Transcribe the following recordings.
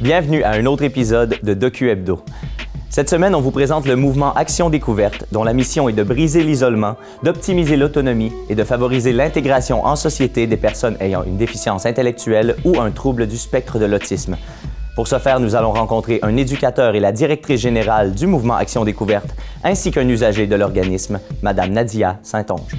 Bienvenue à un autre épisode de Docu Hebdo. Cette semaine, on vous présente le mouvement Action Découverte, dont la mission est de briser l'isolement, d'optimiser l'autonomie et de favoriser l'intégration en société des personnes ayant une déficience intellectuelle ou un trouble du spectre de l'autisme. Pour ce faire, nous allons rencontrer un éducateur et la directrice générale du mouvement Action Découverte, ainsi qu'un usager de l'organisme, Madame Nadia Saint-Onge.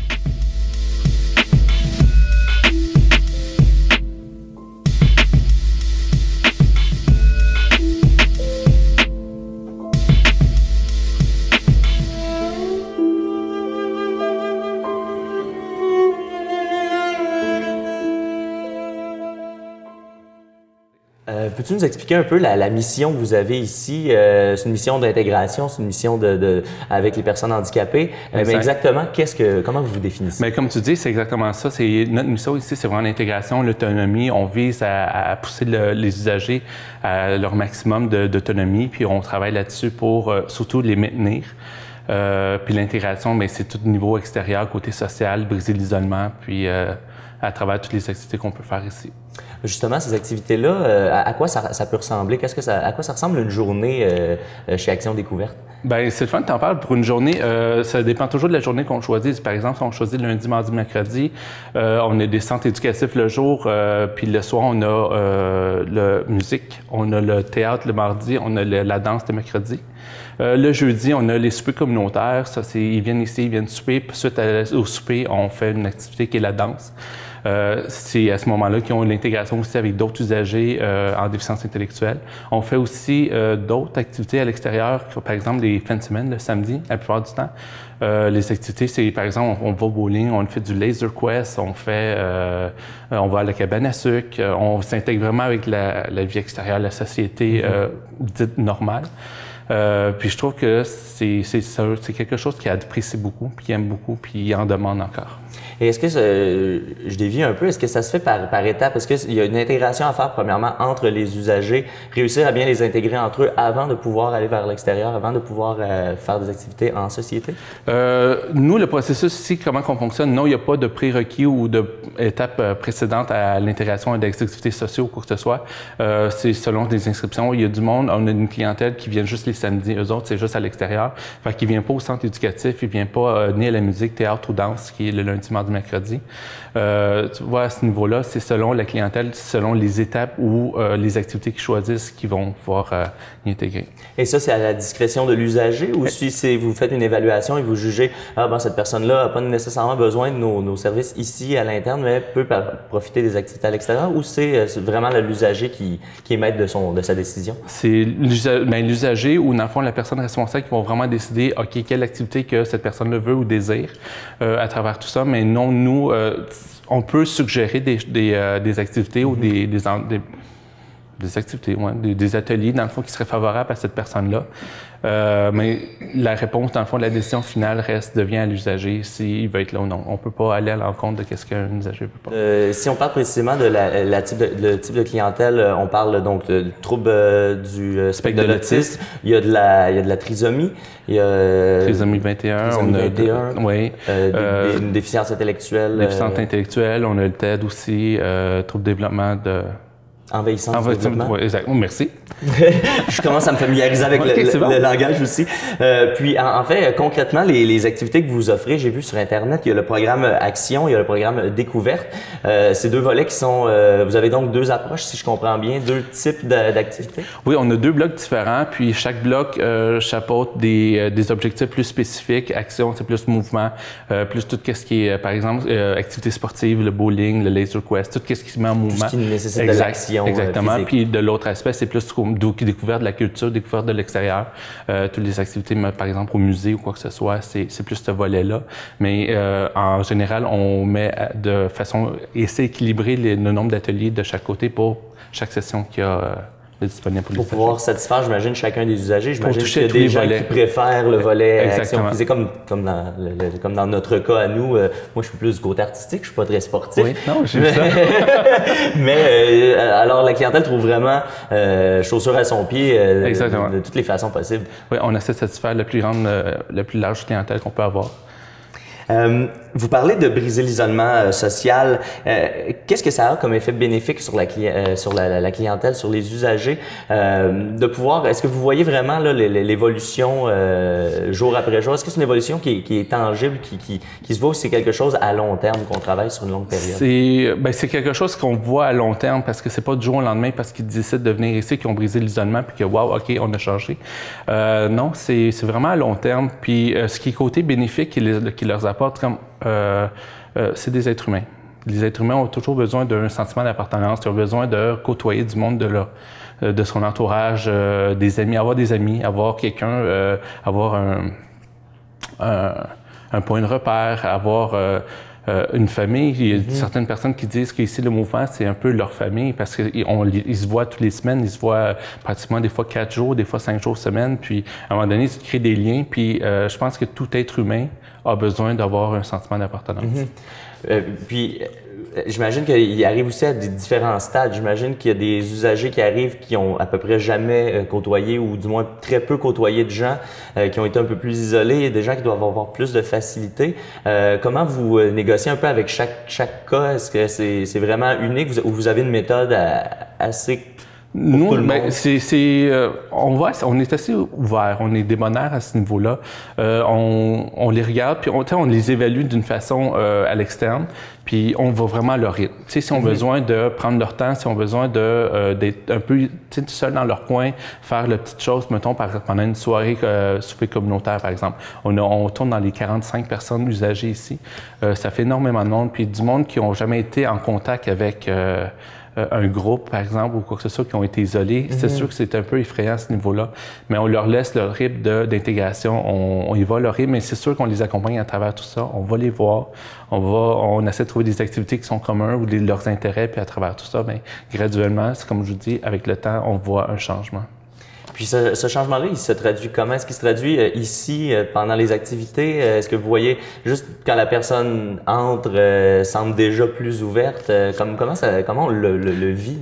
Peux-tu nous expliquer un peu la mission que vous avez ici? C'est une mission d'intégration, c'est une mission avec les personnes handicapées. Mais exactement, comment vous vous définissez? Bien, comme tu dis, c'est exactement ça. Notre mission ici, c'est vraiment l'intégration, l'autonomie. On vise à pousser les usagers à leur maximum d'autonomie, puis on travaille là-dessus pour surtout les maintenir. Puis l'intégration, bien, c'est tout niveau extérieur, côté social, briser l'isolement, puis à travers toutes les activités qu'on peut faire ici. Justement, ces activités-là, à quoi ça peut ressembler? À quoi ça ressemble une journée chez Action Découverte? Bien, c'est le fun que tu en parles. Pour une journée, ça dépend toujours de la journée qu'on choisit. Par exemple, si on choisit lundi, mardi, mercredi, on a des centres éducatifs le jour, puis le soir, on a la musique, on a le théâtre le mardi, on a la danse le mercredi. Le jeudi, on a les soupers communautaires. Ça, ils viennent ici, ils viennent souper. Puis suite au souper, on fait une activité qui est la danse. C'est à ce moment-là qu'ils ont l'intégration aussi avec d'autres usagers en déficience intellectuelle. On fait aussi d'autres activités à l'extérieur, par exemple les fins de semaine, le samedi, la plupart du temps. Les activités, c'est par exemple, on va au bowling, on fait du laser quest, on va à la cabane à sucre, on s'intègre vraiment avec la vie extérieure, la société dite normale. Puis je trouve que c'est quelque chose qui apprécie beaucoup, puis qui aime beaucoup, puis il en demande encore. Et est-ce que, je dévie un peu, est-ce que ça se fait par étapes? Est-ce qu'il y a une intégration à faire, premièrement, entre les usagers, réussir à bien les intégrer entre eux avant de pouvoir aller vers l'extérieur, avant de pouvoir faire des activités en société? Nous, le processus ici, comment qu'on fonctionne, non, il n'y a pas de prérequis ou d'étape précédente à l'intégration et des activités sociales ou quoi que ce soit. C'est selon des inscriptions. Il y a du monde, on a une clientèle qui vient juste les samedis, eux autres, c'est juste à l'extérieur. Fait qu'ils ne viennent pas au centre éducatif, ils ne viennent pas ni à la musique, théâtre ou danse, qui est le lundi, mardi, mercredi. Tu vois, à ce niveau-là, c'est selon la clientèle, selon les étapes ou les activités qu'ils choisissent qui vont pouvoir y intégrer. Et ça, c'est à la discrétion de l'usager ou si vous faites une évaluation et vous jugez cette personne-là n'a pas nécessairement besoin de nos services ici à l'interne, mais peut profiter des activités à l'extérieur, ou c'est vraiment l'usager qui est maître de sa décision? C'est l'usager ou, dans le fond, la personne responsable qui va vraiment décider, OK, quelle activité que cette personne-là veut ou désire à travers tout ça. Mais non, nous, on peut suggérer des activités ou des activités, ouais, des ateliers, dans le fond, qui seraient favorables à cette personne-là. Mais la réponse, dans le fond, la décision finale devient à l'usager s'il veut être là ou non. On ne peut pas aller à l'encontre de ce qu'un usager veut pas. Si on parle précisément de le type de clientèle, on parle donc de trouble du spectre de l'autisme. Il y a de la trisomie. Il y a trisomie 21. Oui. Une déficience intellectuelle. Déficience intellectuelle. On a le TED aussi, trouble de développement de... Envahissance du développement. Oui, exactement. Merci. Je commence à me familiariser avec le langage aussi. Puis, en fait, concrètement, les activités que vous offrez, j'ai vu sur Internet, il y a le programme Action, il y a le programme Découverte. Ces deux volets qui sont... vous avez donc deux approches, si je comprends bien, deux types d'activités? Oui, on a deux blocs différents, puis chaque bloc chapeaute des objectifs plus spécifiques. Action, c'est plus mouvement, plus tout ce qui est, par exemple, activités sportives, le bowling, le laser quest, tout ce qui se met en mouvement. Tout ce qui nécessite de l'action. Exactement. Physique. Puis de l'autre aspect, c'est plus découverte de la culture, découverte de l'extérieur. Toutes les activités, par exemple au musée ou quoi que ce soit, c'est plus ce volet-là. Mais en général, on met de façon assez équilibrée le nombre d'ateliers de chaque côté pour chaque session qu'il y a disponible pour pouvoir satisfaire, j'imagine, chacun des usagers. J'imagine qu'il y a des gens qui préfèrent le volet action physique, comme dans notre cas à nous. Moi, je suis plus du côté artistique, je suis pas très sportif. Oui, non, j'ai vu ça. Mais alors, la clientèle trouve vraiment chaussure à son pied de toutes les façons possibles. Oui, on essaie de satisfaire la plus large clientèle qu'on peut avoir. Vous parlez de briser l'isolement social. Qu'est-ce que ça a comme effet bénéfique sur la clientèle, sur les usagers, de pouvoir, est-ce que vous voyez vraiment là, l'évolution jour après jour? Est-ce que c'est une évolution qui est tangible, qui se voit, ou c'est quelque chose à long terme qu'on travaille sur une longue période? C'est quelque chose qu'on voit à long terme, parce que c'est pas du jour au lendemain parce qu'ils décident de venir ici, qu'ils ont brisé l'isolement, puis que wow, OK, on a changé. Non, c'est vraiment à long terme. Puis ce qui est côté bénéfique qui leur apporte, comme c'est des êtres humains. Les êtres humains ont toujours besoin d'un sentiment d'appartenance, ils ont besoin de côtoyer du monde de son entourage, des amis, avoir quelqu'un, avoir un point de repère, avoir une famille. Il y a certaines personnes qui disent qu'ici, le mouvement, c'est un peu leur famille, parce qu'ils se voient toutes les semaines, ils se voient pratiquement des fois 4 jours, des fois 5 jours semaine, puis à un moment donné, tu crées des liens, puis je pense que tout être humain a besoin d'avoir un sentiment d'appartenance. J'imagine qu'il arrive aussi à des différents stades. J'imagine qu'il y a des usagers qui arrivent qui ont à peu près jamais côtoyé, ou du moins très peu côtoyé de gens, qui ont été un peu plus isolés. Il y a des gens qui doivent avoir plus de facilité. Comment vous négociez un peu avec chaque cas? Est-ce que c'est vraiment unique, ou vous avez une méthode assez... Nous, on est assez ouvert, on est débonnaire à ce niveau-là. On les regarde, puis on les évalue d'une façon à l'externe, puis on va vraiment à leur rythme. Si on a besoin de prendre leur temps, si on a besoin d'être un peu tout seul dans leur coin, faire la petite chose, mettons, pendant une soirée souper communautaire, par exemple. On tourne dans les 45 personnes usagées ici. Ça fait énormément de monde, puis du monde qui n'ont jamais été en contact avec... un groupe, par exemple, ou quoi que ce soit, qui ont été isolés. C'est sûr que c'est un peu effrayant à ce niveau-là, mais on leur laisse leur rythme d'intégration, on y va leur rythme, mais c'est sûr qu'on les accompagne à travers tout ça. On va les voir, on essaie de trouver des activités qui sont communes ou leurs intérêts, puis à travers tout ça, bien, graduellement, c'est comme je vous dis, avec le temps, on voit un changement. Puis ce changement-là, il se traduit comment? Est-ce qu'il se traduit ici, pendant les activités? Est-ce que vous voyez, juste quand la personne entre, semble déjà plus ouverte? Comment on le vit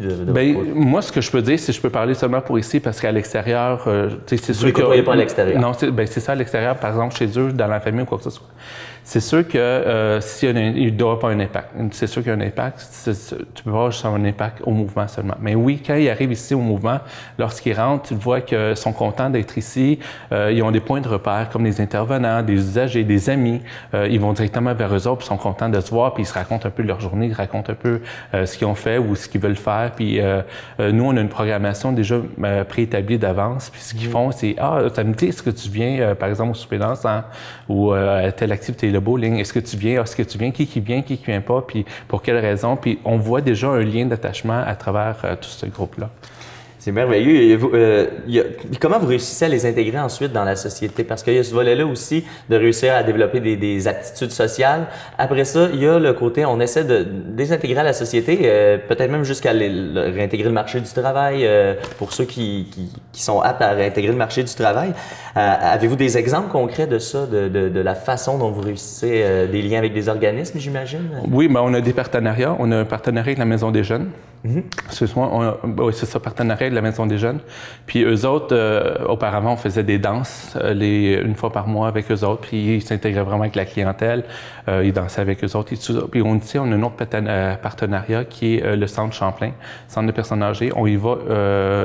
moi, ce que je peux dire, c'est que je peux parler seulement pour ici, parce qu'à l'extérieur, c'est sûr que... Vous ne côtoyez pas à l'extérieur? Non, c'est ça, à l'extérieur, par exemple, chez eux, dans la famille ou quoi que ce soit. C'est sûr que il doit pas un impact. C'est sûr qu'il y a un impact. Tu peux voir juste un impact au mouvement seulement. Mais oui, quand ils arrivent ici au mouvement, lorsqu'ils rentrent, tu vois qu'ils sont contents d'être ici. Ils ont des points de repère, comme des intervenants, des usagers, des amis. Ils vont directement vers eux autres, puis ils sont contents de se voir, puis ils se racontent un peu leur journée, ils racontent un peu ce qu'ils ont fait ou ce qu'ils veulent faire. Puis nous, on a une programmation déjà préétablie d'avance. Puis ce qu'ils font, c'est samedi, est-ce que tu viens, par exemple, au souper dansant ou à telle activité, le bowling, est-ce que tu viens, qui vient, qui vient pas, puis pour quelle raison, puis on voit déjà un lien d'attachement à travers tout ce groupe-là. C'est merveilleux. Comment vous réussissez à les intégrer ensuite dans la société? Parce qu'il y a ce volet-là aussi de réussir à développer des aptitudes sociales. Après ça, il y a le côté, on essaie de les intégrer à la société, peut-être même jusqu'à réintégrer le marché du travail, pour ceux qui sont aptes à réintégrer le marché du travail. Avez-vous des exemples concrets de ça, de la façon dont vous réussissez des liens avec des organismes, j'imagine? Oui, on a des partenariats. On a un partenariat avec la Maison des Jeunes. C'est ça, partenariat avec la Maison des Jeunes. Puis eux autres, auparavant, on faisait des danses une fois par mois avec eux autres, puis ils s'intégraient vraiment avec la clientèle. Ils dansaient avec eux autres. Puis on a un autre partenariat qui est le Centre Champlain, Centre de personnes âgées. On y va,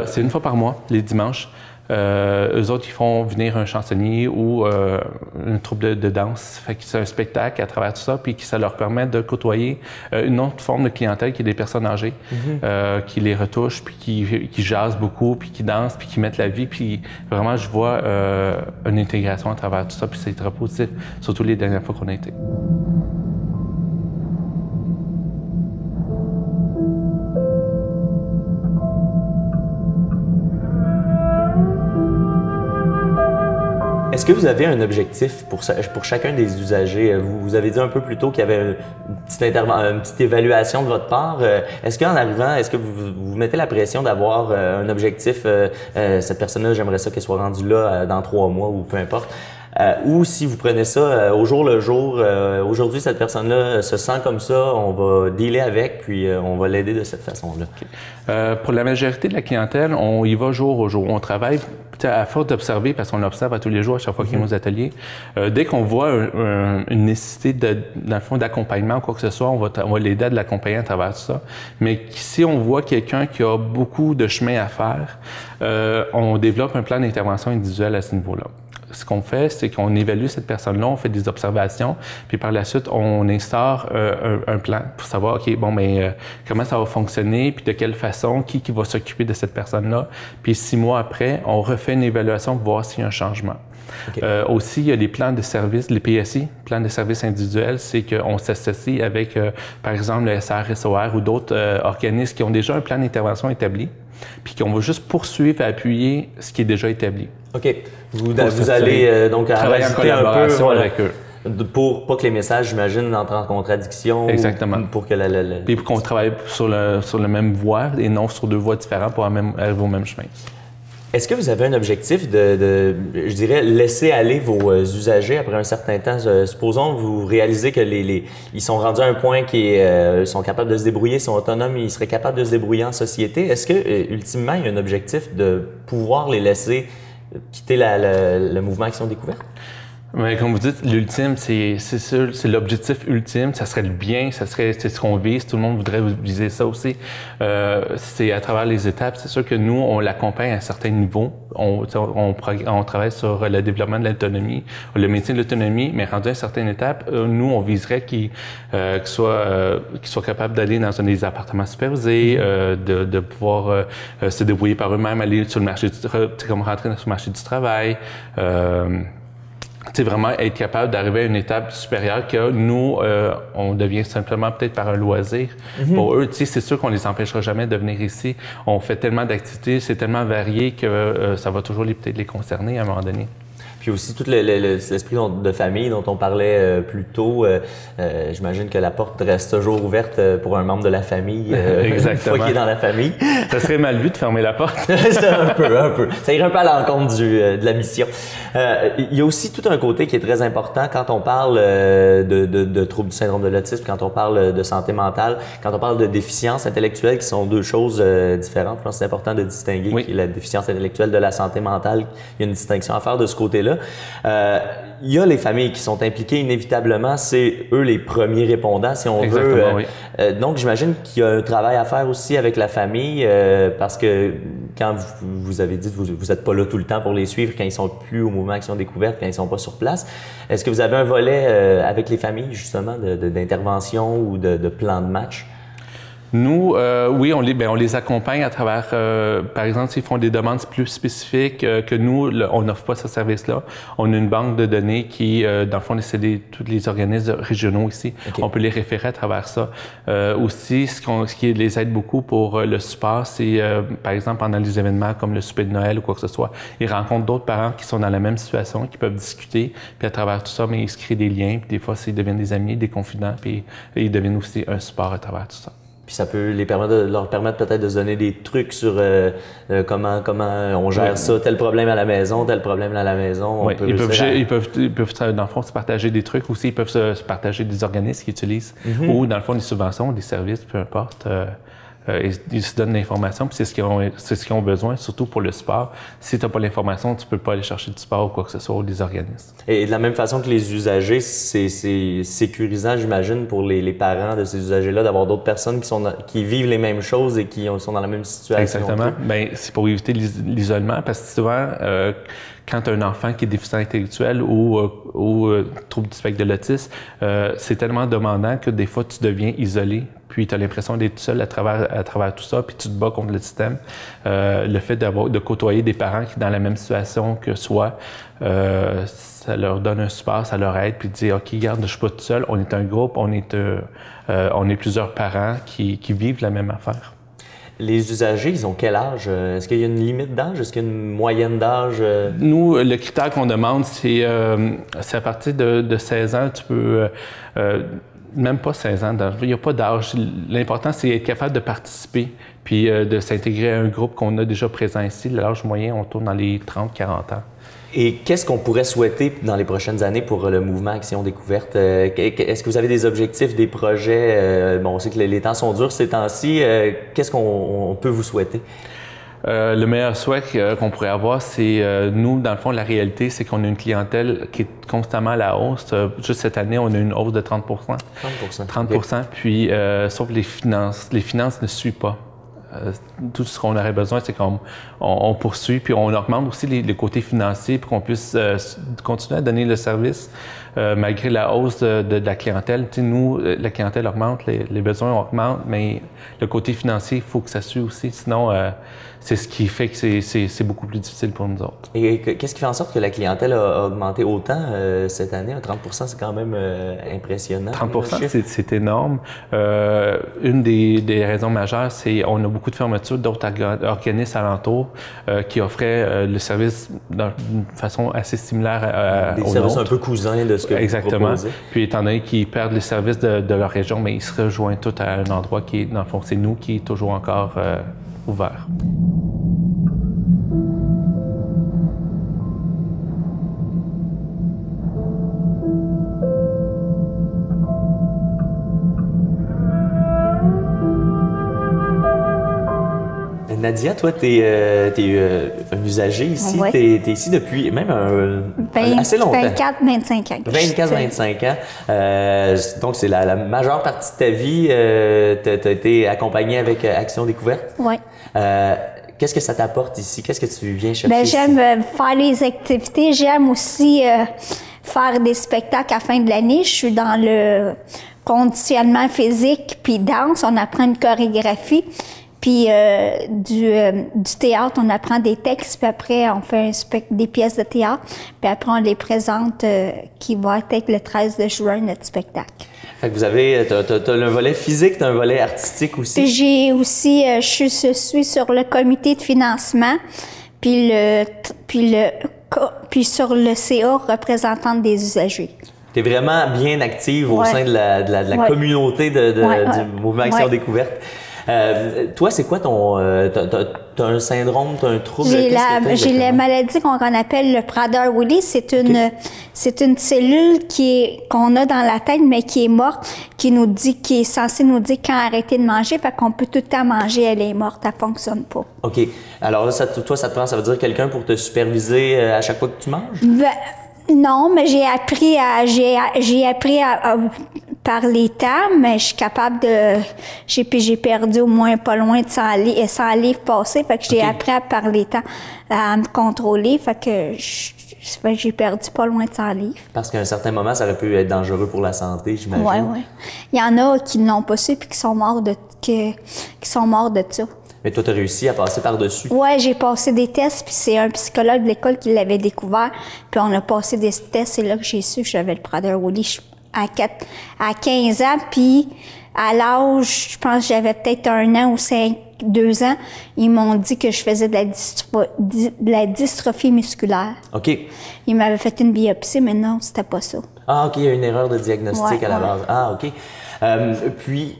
c'est une fois par mois, les dimanches. Eux autres, ils font venir un chansonnier ou une troupe de danse. Fait que c'est un spectacle à travers tout ça, puis que ça leur permet de côtoyer une autre forme de clientèle qui est des personnes âgées, qui les retouchent, puis qui jasent beaucoup, puis qui dansent, puis qui mettent la vie. Puis vraiment, je vois une intégration à travers tout ça, puis c'est très positif, surtout les dernières fois qu'on a été. Est-ce que vous avez un objectif pour chacun des usagers? Vous avez dit un peu plus tôt qu'il y avait une petite évaluation de votre part. Est-ce qu'en arrivant, est-ce que vous mettez la pression d'avoir un objectif? Cette personne-là, j'aimerais ça qu'elle soit rendue là dans 3 mois ou peu importe. Ou si vous prenez ça au jour le jour, aujourd'hui cette personne-là se sent comme ça, on va dealer avec, puis on va l'aider de cette façon-là. Okay. Pour la majorité de la clientèle, on y va jour au jour. On travaille à force d'observer, parce qu'on l'observe à tous les jours, à chaque fois qu'il y a nos ateliers. Dès qu'on voit une nécessité dans le fond d'accompagnement ou quoi que ce soit, on va l'aider à l'accompagner à travers tout ça. Mais si on voit quelqu'un qui a beaucoup de chemin à faire, on développe un plan d'intervention individuelle à ce niveau-là. Ce qu'on fait, c'est qu'on évalue cette personne-là, on fait des observations, puis par la suite, on instaure un plan pour savoir, OK, bon, mais comment ça va fonctionner, puis de quelle façon, qui va s'occuper de cette personne-là. Puis 6 mois après, on refait une évaluation pour voir s'il y a un changement. Okay. Aussi, il y a les plans de services, les PSI, plans de services individuels, c'est qu'on s'associe avec, par exemple, le SRSOR ou d'autres organismes qui ont déjà un plan d'intervention établi, puis qu'on va juste poursuivre et appuyer ce qui est déjà établi. OK. Vous allez donc travailler en collaboration avec eux. Pour pas que les messages, j'imagine, entrent en contradiction. Exactement. Pour que Puis pour qu'on travaille sur le même voie et non sur 2 voies différentes pour arriver au même chemin. Est-ce que vous avez un objectif je dirais, laisser aller vos usagers après un certain temps? Supposons que vous réalisez que ils sont rendus à un point qui sont capables de se débrouiller, sont autonomes, ils seraient capables de se débrouiller en société. Est-ce que, ultimement, il y a un objectif de pouvoir les laisser quitter le mouvement Action Découverte? Mais comme vous dites, l'ultime, c'est l'objectif ultime. Ça serait le bien, c'est ce qu'on vise. Tout le monde voudrait viser ça aussi. C'est à travers les étapes. C'est sûr que nous, on l'accompagne à un certain niveau. On travaille sur le développement de l'autonomie, le maintien de l'autonomie, mais rendu à une certaine étape, nous, on viserait qu'ils soient capables d'aller dans des appartements supervisés, de pouvoir se débrouiller par eux-mêmes, aller sur le marché comme rentrer sur le marché du travail. C'est vraiment être capable d'arriver à une étape supérieure que nous, on devient simplement peut-être par un loisir. Pour eux, c'est sûr qu'on les empêchera jamais de venir ici. On fait tellement d'activités, c'est tellement varié que ça va toujours peut-être les concerner à un moment donné. Puis aussi tout l'esprit de famille dont on parlait plus tôt. J'imagine que la porte reste toujours ouverte pour un membre de la famille. Exactement. Une fois qu'il est dans la famille. Ça serait mal vu de fermer la porte. C'est un peu. Ça irait un peu à l'encontre de la mission. Il y a aussi tout un côté qui est très important quand on parle de troubles du syndrome de l'autisme, quand on parle de santé mentale, quand on parle de déficience intellectuelle, qui sont 2 choses différentes. Je pense que c'est important de distinguer la déficience intellectuelle de la santé mentale. Il y a une distinction à faire de ce côté-là. Il y a les familles qui sont impliquées inévitablement, c'est eux les premiers répondants si on veut. Oui. Donc j'imagine qu'il y a un travail à faire aussi avec la famille parce que quand vous avez dit que vous n'êtes pas là tout le temps pour les suivre quand ils sont plus au mouvement Action Découverte, quand ils sont pas sur place, est-ce que vous avez un volet avec les familles justement d'intervention ou de plan de match? Nous, oui, on les accompagne à travers, par exemple, s'ils font des demandes plus spécifiques que nous, on n'offre pas ce service-là. On a une banque de données qui, dans le fond, c'est tous les organismes régionaux ici. Okay. On peut les référer à travers ça. Aussi, ce qui les aide beaucoup pour le support, c'est, par exemple, pendant les événements comme le souper de Noël ou quoi que ce soit, ils rencontrent d'autres parents qui sont dans la même situation, qui peuvent discuter, puis à travers tout ça, mais ils se créent des liens, puis des fois, ils deviennent des amis, des confidents, puis ils deviennent aussi un support à travers tout ça. Puis ça peut leur permettre peut-être de se donner des trucs sur comment on gère ça, tel problème à la maison, tel problème à la maison. Oui, ils peuvent dans le fond se partager des trucs aussi, ils peuvent se partager des organismes qu'ils utilisent ou dans le fond des subventions, des services, peu importe. Ils se donnent l'information, puis c'est ce qu'ils ont besoin, surtout pour le sport. Si tu n'as pas l'information, tu ne peux pas aller chercher du sport ou quoi que ce soit, ou des organismes. Et de la même façon que les usagers, c'est sécurisant, j'imagine, pour les parents de ces usagers-là, d'avoir d'autres personnes qui vivent les mêmes choses et qui sont dans la même situation. Exactement. Bien, c'est pour éviter l'isolement, parce que souvent, quand tu as un enfant qui est déficient intellectuel ou trouble du spectre de l'autisme, c'est tellement demandant que des fois, tu deviens isolé. Puis tu as l'impression d'être tout seul à travers tout ça, puis tu te bats contre le système. Le fait de côtoyer des parents qui sont dans la même situation que soi, ça leur donne un support, ça leur aide, puis de dire « OK, regarde, je suis pas tout seul, on est un groupe, on est plusieurs parents qui vivent la même affaire ». Les usagers, ils ont quel âge? Est-ce qu'il y a une limite d'âge? Est-ce qu'il y a une moyenne d'âge? Nous, le critère qu'on demande, c'est à partir de 16 ans, tu peux... même pas 16 ans. Il n'y a pas d'âge. L'important, c'est être capable de participer puis de s'intégrer à un groupe qu'on a déjà présent ici. L'âge moyen, on tourne dans les 30-40 ans. Et qu'est-ce qu'on pourrait souhaiter dans les prochaines années pour le mouvement Action Découverte? Est-ce que vous avez des objectifs, des projets? Bon, on sait que les temps sont durs ces temps-ci. Qu'est-ce qu'on peut vous souhaiter? Le meilleur souhait qu'on pourrait avoir, c'est nous, dans le fond, la réalité, c'est qu'on a une clientèle qui est constamment à la hausse. Juste cette année, on a une hausse de 30 30 okay. Puis, sauf les finances ne suivent pas. Tout ce qu'on aurait besoin, c'est qu'on poursuit, puis on augmente aussi les côtés financiers pour qu'on puisse continuer à donner le service malgré la hausse de la clientèle. Tu sais, nous, la clientèle augmente, les besoins augmentent, mais le côté financier, il faut que ça suive aussi. Sinon, c'est ce qui fait que c'est beaucoup plus difficile pour nous autres. Et qu'est-ce qui fait en sorte que la clientèle a augmenté autant cette année? 30 c'est quand même impressionnant. 30 c'est énorme. Une des raisons majeures, c'est qu'on a beaucoup de fermetures d'autres organismes alentours qui offraient le service d'une façon assez similaire des services un peu cousins de ce que exactement. Vous proposez. Puis étant donné qu'ils perdent les services de leur région, mais ils se rejoignent tous à un endroit qui est, dans le fond, c'est nous qui est toujours encore ouvert. Nadia, toi, tu es un usager ici. Oui. Tu es ici depuis même assez longtemps. 24-25 ans. 24-25 ans. Donc, c'est la majeure partie de ta vie. Tu as été accompagnée avec Action Découverte. Oui. Qu'est-ce que ça t'apporte ici? Qu'est-ce que tu viens chercher? Bien, j'aime faire les activités. J'aime aussi faire des spectacles à la fin de l'année. Je suis dans le conditionnement physique puis danse. On apprend une chorégraphie. Puis du théâtre, on apprend des textes, puis après on fait des pièces de théâtre, puis après on les présente qui va être le 13 de juin, notre spectacle. Fait que vous avez, t'as un volet physique, t'as un volet artistique aussi? J'ai aussi, je suis sur le comité de financement, puis sur le CA, représentante des usagers. Tu es vraiment bien active au sein de la communauté du mouvement Action Découverte. Toi, c'est quoi ton... t'as un syndrome, t'as un trouble? J'ai la maladie qu'on appelle le Prader-Willi. C'est une cellule qu'on a dans la tête, mais qui est morte, qui est censée nous dire quand arrêter de manger. Fait qu'on peut tout le temps manger, elle est morte, elle fonctionne pas. OK. Alors là, toi, ça te prend, ça veut dire quelqu'un pour te superviser à chaque fois que tu manges? Non, mais j'ai appris à par les temps, mais je suis capable de... J'ai perdu au moins pas loin de 100 livres passés, fait que j'ai appris à par les temps à me contrôler, fait que j'ai perdu pas loin de 100 livres. Parce qu'à un certain moment, ça aurait pu être dangereux pour la santé, j'imagine. Oui, oui. Il y en a qui ne l'ont pas su puis qui sont morts de ça. Mais toi, tu as réussi à passer par-dessus? Oui, j'ai passé des tests, puis c'est un psychologue de l'école qui l'avait découvert, puis on a passé des tests, c'est là que j'ai su que j'avais le Prader-Willi à 15 ans, puis à l'âge, je pense que j'avais peut-être 1 an ou 2 ans, ils m'ont dit que je faisais de la dystrophie musculaire. OK. Ils m'avaient fait une biopsie, mais non, c'était pas ça. Ah, OK, il y a une erreur de diagnostic à la base. Ah, OK. Puis,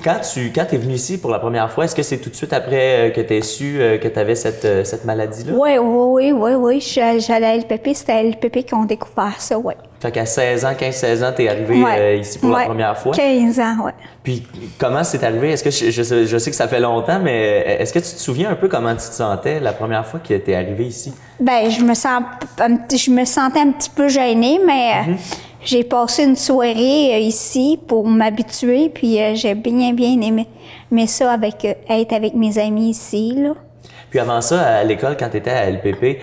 quand tu es venu ici pour la première fois, est-ce que c'est tout de suite après que tu aies su que tu avais cette maladie-là? Oui. J'allais à LPP, c'était à LPP qui ont découvert ça, oui. Fait qu'à 15-16 ans, tu es arrivé ici pour la première fois? 15 ans, oui. Puis, comment c'est arrivé? Est-ce que je sais que ça fait longtemps, mais est-ce que tu te souviens un peu comment tu te sentais la première fois que tu es arrivé ici? Bien, je me sentais un petit peu gênée, mais... J'ai passé une soirée ici pour m'habituer, puis j'ai bien aimé ça être avec mes amis ici, là. Puis avant ça, à l'école, quand tu étais à LPP,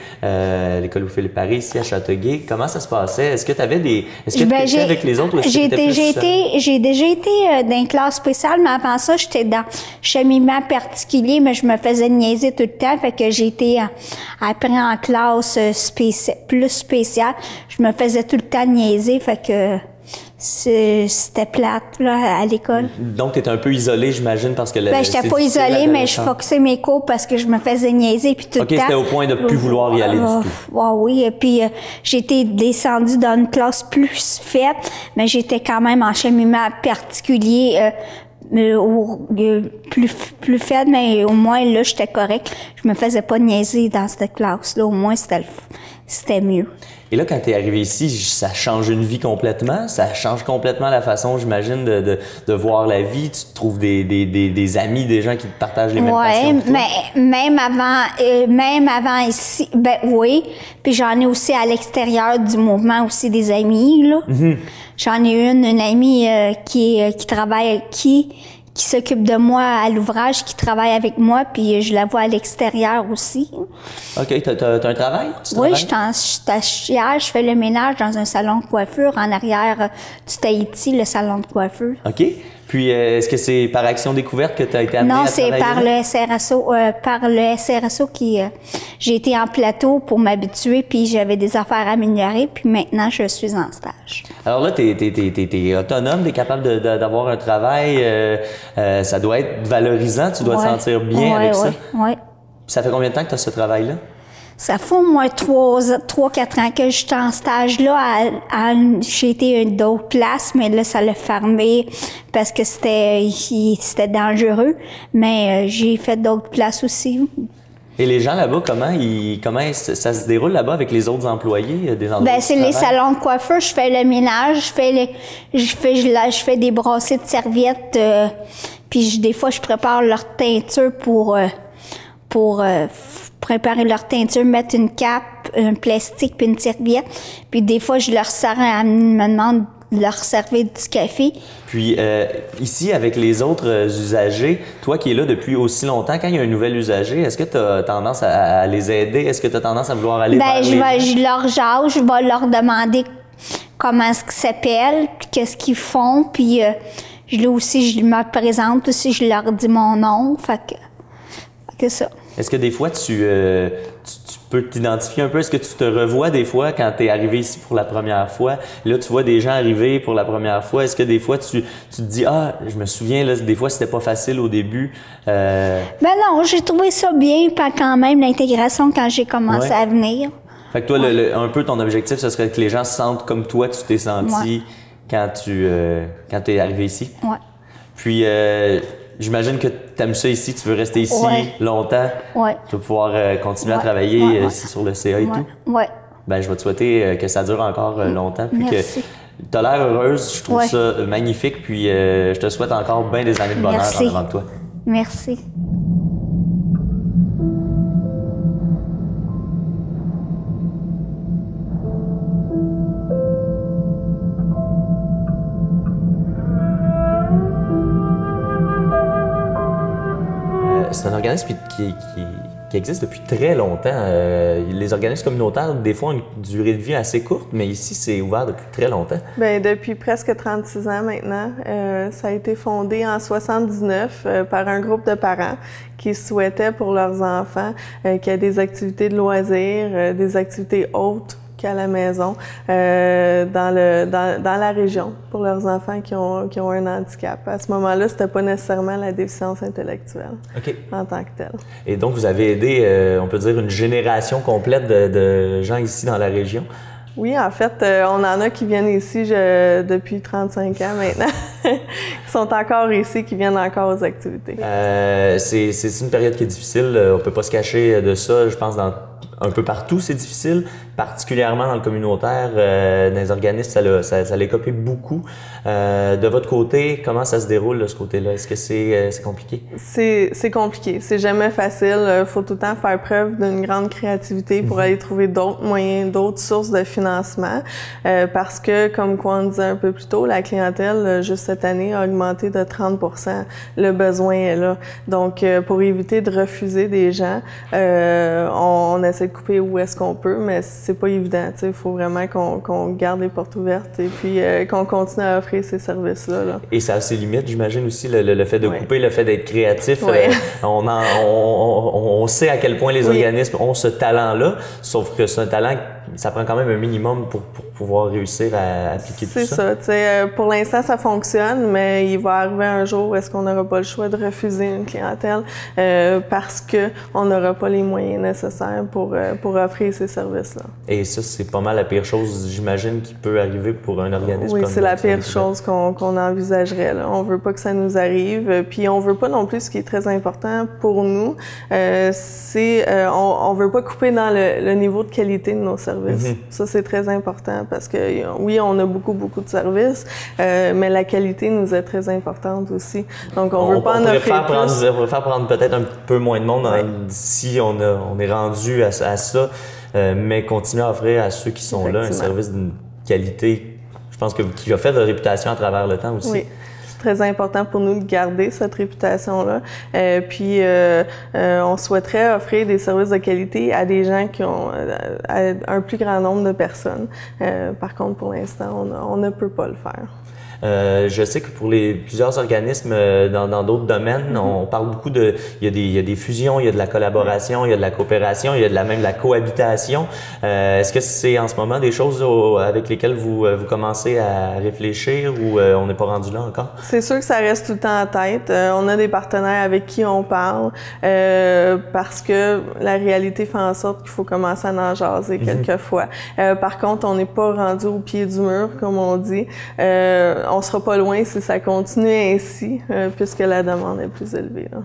l'école où Philippe Paris, ici à Châteauguay, comment ça se passait? Est-ce que tu avais Est-ce que tu étais avec les autres ou est-ce que tu étais plus seule? J'ai déjà été dans une classe spéciale, mais avant ça, j'étais dans cheminement particulier, mais je me faisais niaiser tout le temps, fait que j'ai été après en classe plus spéciale. Je me faisais tout le temps niaiser, fait que c'était plate, là, à l'école. Donc, tu étais un peu isolée, j'imagine, parce que... Ben, j'étais pas isolée, mais je focusais mes cours parce que je me faisais niaiser, puis tout le temps. OK, c'était au point de plus vouloir y aller du tout. Oui, et puis j'étais descendue dans une classe plus faible, mais j'étais quand même en cheminement particulier, plus faible, mais au moins, là, j'étais correcte. Je me faisais pas niaiser dans cette classe-là. Au moins, c'était mieux. Et là, quand tu es arrivé ici, ça change une vie complètement. Ça change complètement la façon, j'imagine, de voir la vie. Tu trouves des amis, des gens qui te partagent les mêmes passions que toi. Mais même avant ici, ben oui. Puis j'en ai aussi à l'extérieur du mouvement aussi des amis, là. Mm-hmm. J'en ai une amie qui travaille, qui s'occupe de moi à l'ouvrage, qui travaille avec moi, puis je la vois à l'extérieur aussi. OK. T'as un travail? Oui, je suis stagiaire, je fais le ménage dans un salon de coiffure en arrière du Tahiti, le salon de coiffure. OK. Puis, est-ce que c'est par Action Découverte que tu as été amenée à travailler? Non, c'est par le SRSO qui... j'ai été en plateau pour m'habituer, puis j'avais des affaires à améliorer, puis maintenant, je suis en stage. Alors là, t'es autonome, t'es capable d'avoir un travail, ça doit être valorisant, tu dois te sentir bien avec ça. Oui. Ça fait combien de temps que tu as ce travail-là? Ça fait au moins 3-4 ans que j'étais en stage là. J'ai été à d'autres places, mais là, ça l'a fermé parce que c'était dangereux. Mais j'ai fait d'autres places aussi. Et les gens là-bas, comment ça se déroule là-bas avec les autres employés des endroits? Ben, c'est les salons de coiffure. Je fais le ménage, je fais des brassées de serviettes. Puis des fois, je prépare leur teinture pour préparer leur teinture, mettre une cape, un plastique puis une serviette. Puis des fois, je leur sers, me demande de leur servir du café. Puis ici, avec les autres usagers, toi qui es là depuis aussi longtemps, quand il y a un nouvel usager, est-ce que tu as tendance à les aider? Est-ce que tu as tendance à vouloir aller vers je leur jase, je vais leur demander comment est-ce qu'ils s'appellent, puis qu'est-ce qu'ils font, puis je me présente aussi, je leur dis mon nom, fait que ça. Est-ce que des fois, tu peux t'identifier un peu? Est-ce que tu te revois des fois quand tu es arrivé ici pour la première fois? Là, tu vois des gens arriver pour la première fois. Est-ce que des fois, tu te dis « Ah, je me souviens, là, des fois, c'était pas facile au début. » Ben non, j'ai trouvé ça bien, pas quand même, l'intégration quand j'ai commencé à venir. Fait que toi, un peu ton objectif, ce serait que les gens se sentent comme toi, tu t'es senti quand tu es arrivé ici? Oui. Puis... j'imagine que tu aimes ça ici, tu veux rester ici longtemps. Oui. Tu vas pouvoir continuer à travailler ici sur le CA et tout. Oui. Ben, je vais te souhaiter que ça dure encore longtemps. Puis merci. Que tu as l'air heureuse, je trouve ça magnifique. Puis je te souhaite encore bien des années de bonheur en avant de toi. Merci. C'est un organisme qui existe depuis très longtemps. Les organismes communautaires, des fois, ont une durée de vie assez courte, mais ici, c'est ouvert depuis très longtemps. Bien, depuis presque 36 ans maintenant. Ça a été fondé en 79 par un groupe de parents qui souhaitaient pour leurs enfants qu'il y ait des activités de loisirs, des activités autres qu'à la maison, dans la région, pour leurs enfants qui ont un handicap. À ce moment-là, c'était pas nécessairement la déficience intellectuelle en tant que telle. Et donc, vous avez aidé, on peut dire, une génération complète de gens ici dans la région? Oui, en fait, on en a qui viennent ici depuis 35 ans maintenant, qui sont encore ici, qui viennent encore aux activités. C'est une période qui est difficile, on peut pas se cacher de ça, je pense, un peu partout, c'est difficile, particulièrement dans le communautaire, dans les organismes, ça les copie beaucoup. De votre côté, comment ça se déroule de ce côté-là? Est-ce que c'est compliqué? C'est compliqué. C'est jamais facile. Il faut tout le temps faire preuve d'une grande créativité pour aller trouver d'autres moyens, d'autres sources de financement. Parce que, comme quoi on disait un peu plus tôt, la clientèle, juste cette année, a augmenté de 30%. Le besoin est là. Donc, pour éviter de refuser des gens, on essaie de couper où est-ce qu'on peut, mais c'est pas évident. Il faut vraiment qu'on garde les portes ouvertes et puis qu'on continue à offrir ces services-là. Et ça a ses limites, j'imagine aussi, le fait de couper, le fait d'être créatif. On sait à quel point les organismes ont ce talent-là, sauf que c'est un talent ça prend quand même un minimum pour pouvoir réussir à appliquer tout ça. C'est ça. Tu sais, pour l'instant, ça fonctionne, mais il va arriver un jour où est-ce qu'on n'aura pas le choix de refuser une clientèle parce qu'on n'aura pas les moyens nécessaires pour offrir ces services-là. Et ça, c'est pas mal la pire chose, j'imagine, qui peut arriver pour un organisme oui, comme c'est la pire chose qu'on envisagerait. Là. On veut pas que ça nous arrive. Puis on veut pas non plus, ce qui est très important pour nous, c'est on veut pas couper dans le niveau de qualité de nos services. Ça, c'est très important parce que oui, on a beaucoup de services, mais la qualité nous est très importante aussi. Donc, on veut pas en offrir plus. On pourrait faire prendre peut-être un peu moins de monde si on est rendu à ça, mais continuer à offrir à ceux qui sont là un service d'une qualité, je pense, qui a fait de réputation à travers le temps aussi. Oui. Très important pour nous de garder cette réputation-là. Puis, on souhaiterait offrir des services de qualité à des gens qui ont un plus grand nombre de personnes. Par contre, pour l'instant, on ne peut pas le faire. Je sais que pour plusieurs organismes dans d'autres domaines, on parle beaucoup il y a des fusions, il y a de la collaboration, il y a de la coopération, il y a même de la cohabitation. Est-ce que c'est en ce moment des choses avec lesquelles vous commencez à réfléchir ou on n'est pas rendu là encore? C'est sûr que ça reste tout le temps en tête. On a des partenaires avec qui on parle parce que la réalité fait en sorte qu'il faut commencer à en jaser quelquefois. Par contre, on n'est pas rendu au pied du mur, comme on dit. On sera pas loin si ça continue ainsi, puisque la demande est plus élevée. Là.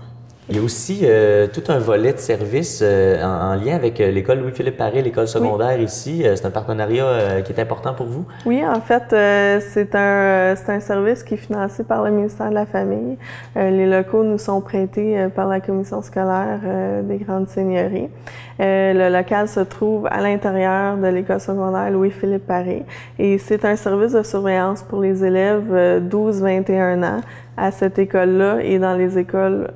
Il y a aussi tout un volet de services en lien avec l'école Louis-Philippe Paré, l'école secondaire ici. C'est un partenariat qui est important pour vous? Oui, en fait, c'est un service qui est financé par le ministère de la Famille. Les locaux nous sont prêtés par la commission scolaire des Grandes Seigneuries. Le local se trouve à l'intérieur de l'école secondaire Louis-Philippe Paré et c'est un service de surveillance pour les élèves 12-21 ans à cette école-là et dans les écoles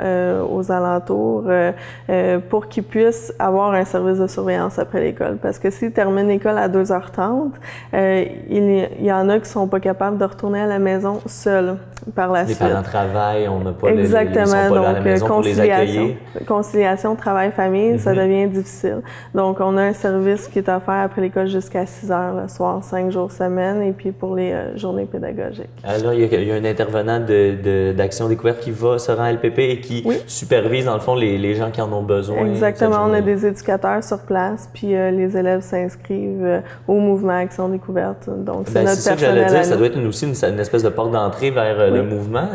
aux alentours pour qu'ils puissent avoir un service de surveillance après l'école. Parce que s'ils terminent l'école à 2h30, il y en a qui sont pas capables de retourner à la maison seuls par la suite. Les parents travaillent, on n'a pas exactement, ils sont pas là à la maison pour les accueillir. Conciliation travail-famille, ça devient difficile. Donc, on a un service qui est offert après l'école jusqu'à 6h le soir, 5 jours semaine, et puis pour les journées pédagogiques. Alors, il y a un intervenant d'Action Découverte qui se rend à LPP et qui supervise, dans le fond, les gens qui en ont besoin. Exactement. On a des éducateurs sur place, puis les élèves s'inscrivent au mouvement Action Découverte. Donc, c'est notre personnel. C'est ça que j'allais dire. Ça doit être aussi une espèce de porte d'entrée vers le mouvement.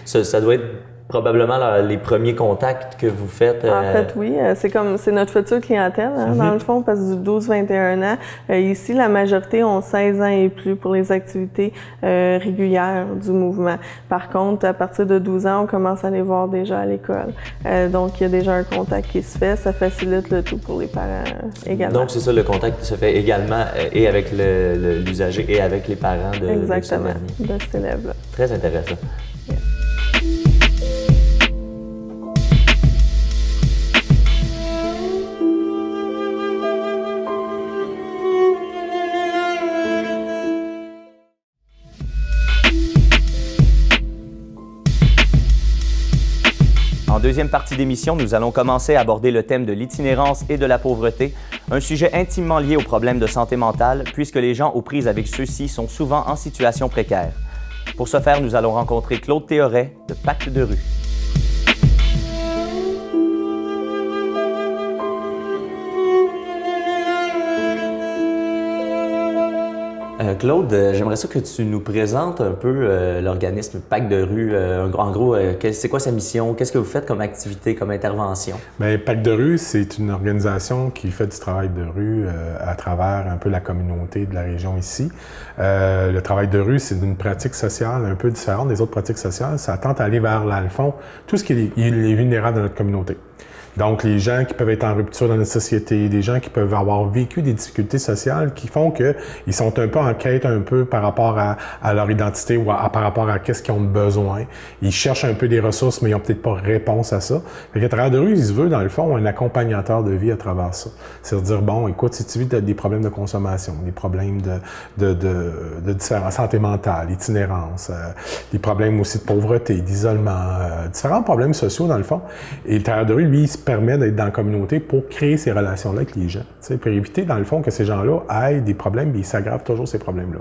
Ça doit être probablement les premiers contacts que vous faites. En fait, oui. C'est notre future clientèle, dans le fond, parce que du 12-21 ans, ici, la majorité ont 16 ans et plus pour les activités régulières du mouvement. Par contre, à partir de 12 ans, on commence à les voir déjà à l'école. Donc, il y a déjà un contact qui se fait. Ça facilite le tout pour les parents également. Donc, c'est ça, le contact se fait également et avec l'usager et avec les parents de exactement, de cet élève-là. Très intéressant. Yes. En deuxième partie d'émission, nous allons commencer à aborder le thème de l'itinérance et de la pauvreté, un sujet intimement lié aux problèmes de santé mentale puisque les gens aux prises avec ceux-ci sont souvent en situation précaire. Pour ce faire, nous allons rencontrer Claude Théoret de Pacte de rue. Claude, j'aimerais ça que tu nous présentes un peu l'organisme Pacte de rue. En gros, c'est quoi sa mission? Qu'est-ce que vous faites comme activité, comme intervention? Bien, Pacte de rue, c'est une organisation qui fait du travail de rue à travers un peu la communauté de la région ici. Le travail de rue, c'est une pratique sociale un peu différente des autres pratiques sociales. Ça tente à aller vers, dans le fond, tout ce qui est les vulnérables de notre communauté. Donc, les gens qui peuvent être en rupture dans notre société, des gens qui peuvent avoir vécu des difficultés sociales qui font qu'ils sont un peu en quête un peu par rapport à leur identité ou par rapport à qu'est-ce qu'ils ont besoin. Ils cherchent un peu des ressources, mais ils n'ont peut-être pas réponse à ça. Fait qu'à travers de rue, ils se veulent, dans le fond, un accompagnateur de vie à travers ça. C'est-à-dire, bon, écoute, si tu vis des problèmes de consommation, des problèmes de différence, santé mentale, itinérance, des problèmes aussi de pauvreté, d'isolement, différents problèmes sociaux, dans le fond. Et le travailleur de rue, lui, il se permet d'être dans la communauté pour créer ces relations-là avec les gens, pour éviter, dans le fond, que ces gens-là aient des problèmes et ils s'aggravent toujours ces problèmes-là.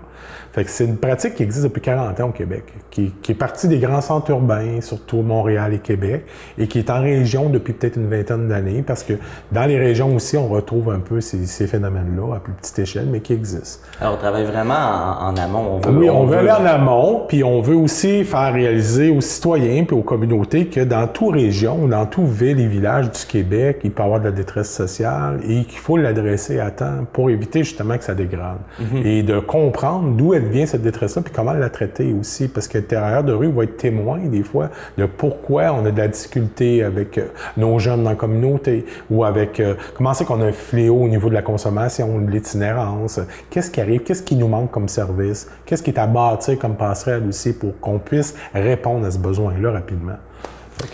Fait que c'est une pratique qui existe depuis 40 ans au Québec, qui est partie des grands centres urbains, surtout Montréal et Québec, et qui est en région depuis peut-être une vingtaine d'années, parce que dans les régions aussi, on retrouve un peu ces phénomènes-là à plus petite échelle, mais qui existent. Alors, on travaille vraiment en amont. On veut aller en amont, puis on veut aussi faire réaliser aux citoyens puis aux communautés que dans toute région, dans toute ville et village du Québec, il peut y avoir de la détresse sociale et qu'il faut l'adresser à temps pour éviter justement que ça dégrade. Et de comprendre d'où elle vient cette détresse-là puis comment la traiter aussi, parce que le travailleur de rue va être témoin des fois de pourquoi on a de la difficulté avec nos jeunes dans la communauté ou avec comment c'est qu'on a un fléau au niveau de la consommation, de l'itinérance, qu'est-ce qui arrive, qu'est-ce qui nous manque comme service, qu'est-ce qui est à bâtir comme passerelle aussi pour qu'on puisse répondre à ce besoin-là rapidement.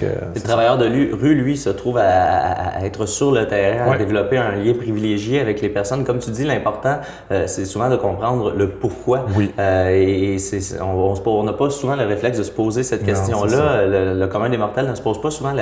Le travailleur de rue, lui, se trouve à être sur le terrain, à développer un lien privilégié avec les personnes. Comme tu dis, l'important, c'est souvent de comprendre le pourquoi. Oui. On n'a pas souvent le réflexe de se poser cette question-là. Le commun des mortels ne se pose pas souvent.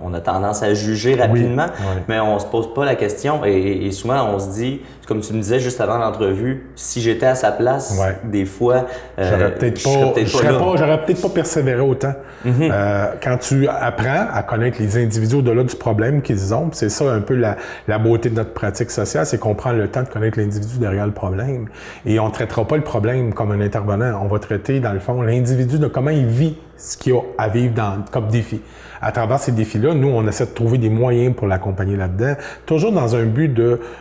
On a tendance à juger rapidement, mais on se pose pas la question. Et souvent, on se dit, comme tu me disais juste avant l'entrevue, si j'étais à sa place, des fois, j'aurais peut-être pas persévéré autant. Quand tu apprends à connaître les individus au-delà du problème qu'ils ont, c'est ça un peu la beauté de notre pratique sociale, c'est qu'on prend le temps de connaître l'individu derrière le problème. Et on ne traitera pas le problème comme un intervenant, on va traiter, dans le fond, l'individu de comment il vit ce qu'il a à vivre comme défi. À travers ces défis-là, nous, on essaie de trouver des moyens pour l'accompagner là-dedans, toujours dans un but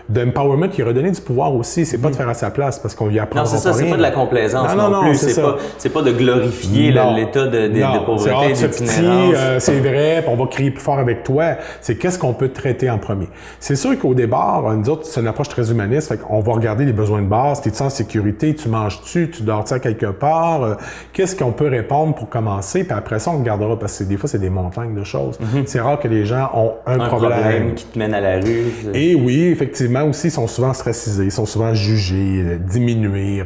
d'empowerment qui redonner du pouvoir aussi. C'est pas de faire à sa place parce qu'on lui apprend. Non, c'est ça, c'est pas de la complaisance non plus. C'est pas de glorifier l'état de pauvreté, d'itinérance. C'est vrai, on va crier plus fort avec toi. C'est qu'est-ce qu'on peut traiter en premier. C'est sûr qu'au départ, nous autres, c'est une approche très humaniste. Fait qu'on va regarder les besoins de base. T'es-tu en sécurité? Tu manges-tu? Tu dors-tu à quelque part? Qu'est-ce qu'on peut répondre pour commencer? Puis après ça, on regardera parce que des fois, c'est des montagnes de choses. C'est rare que les gens ont un problème qui te mène à la rue. Et oui, effectivement, aussi, ils sont souvent stressisés, ils sont souvent jugés, diminués.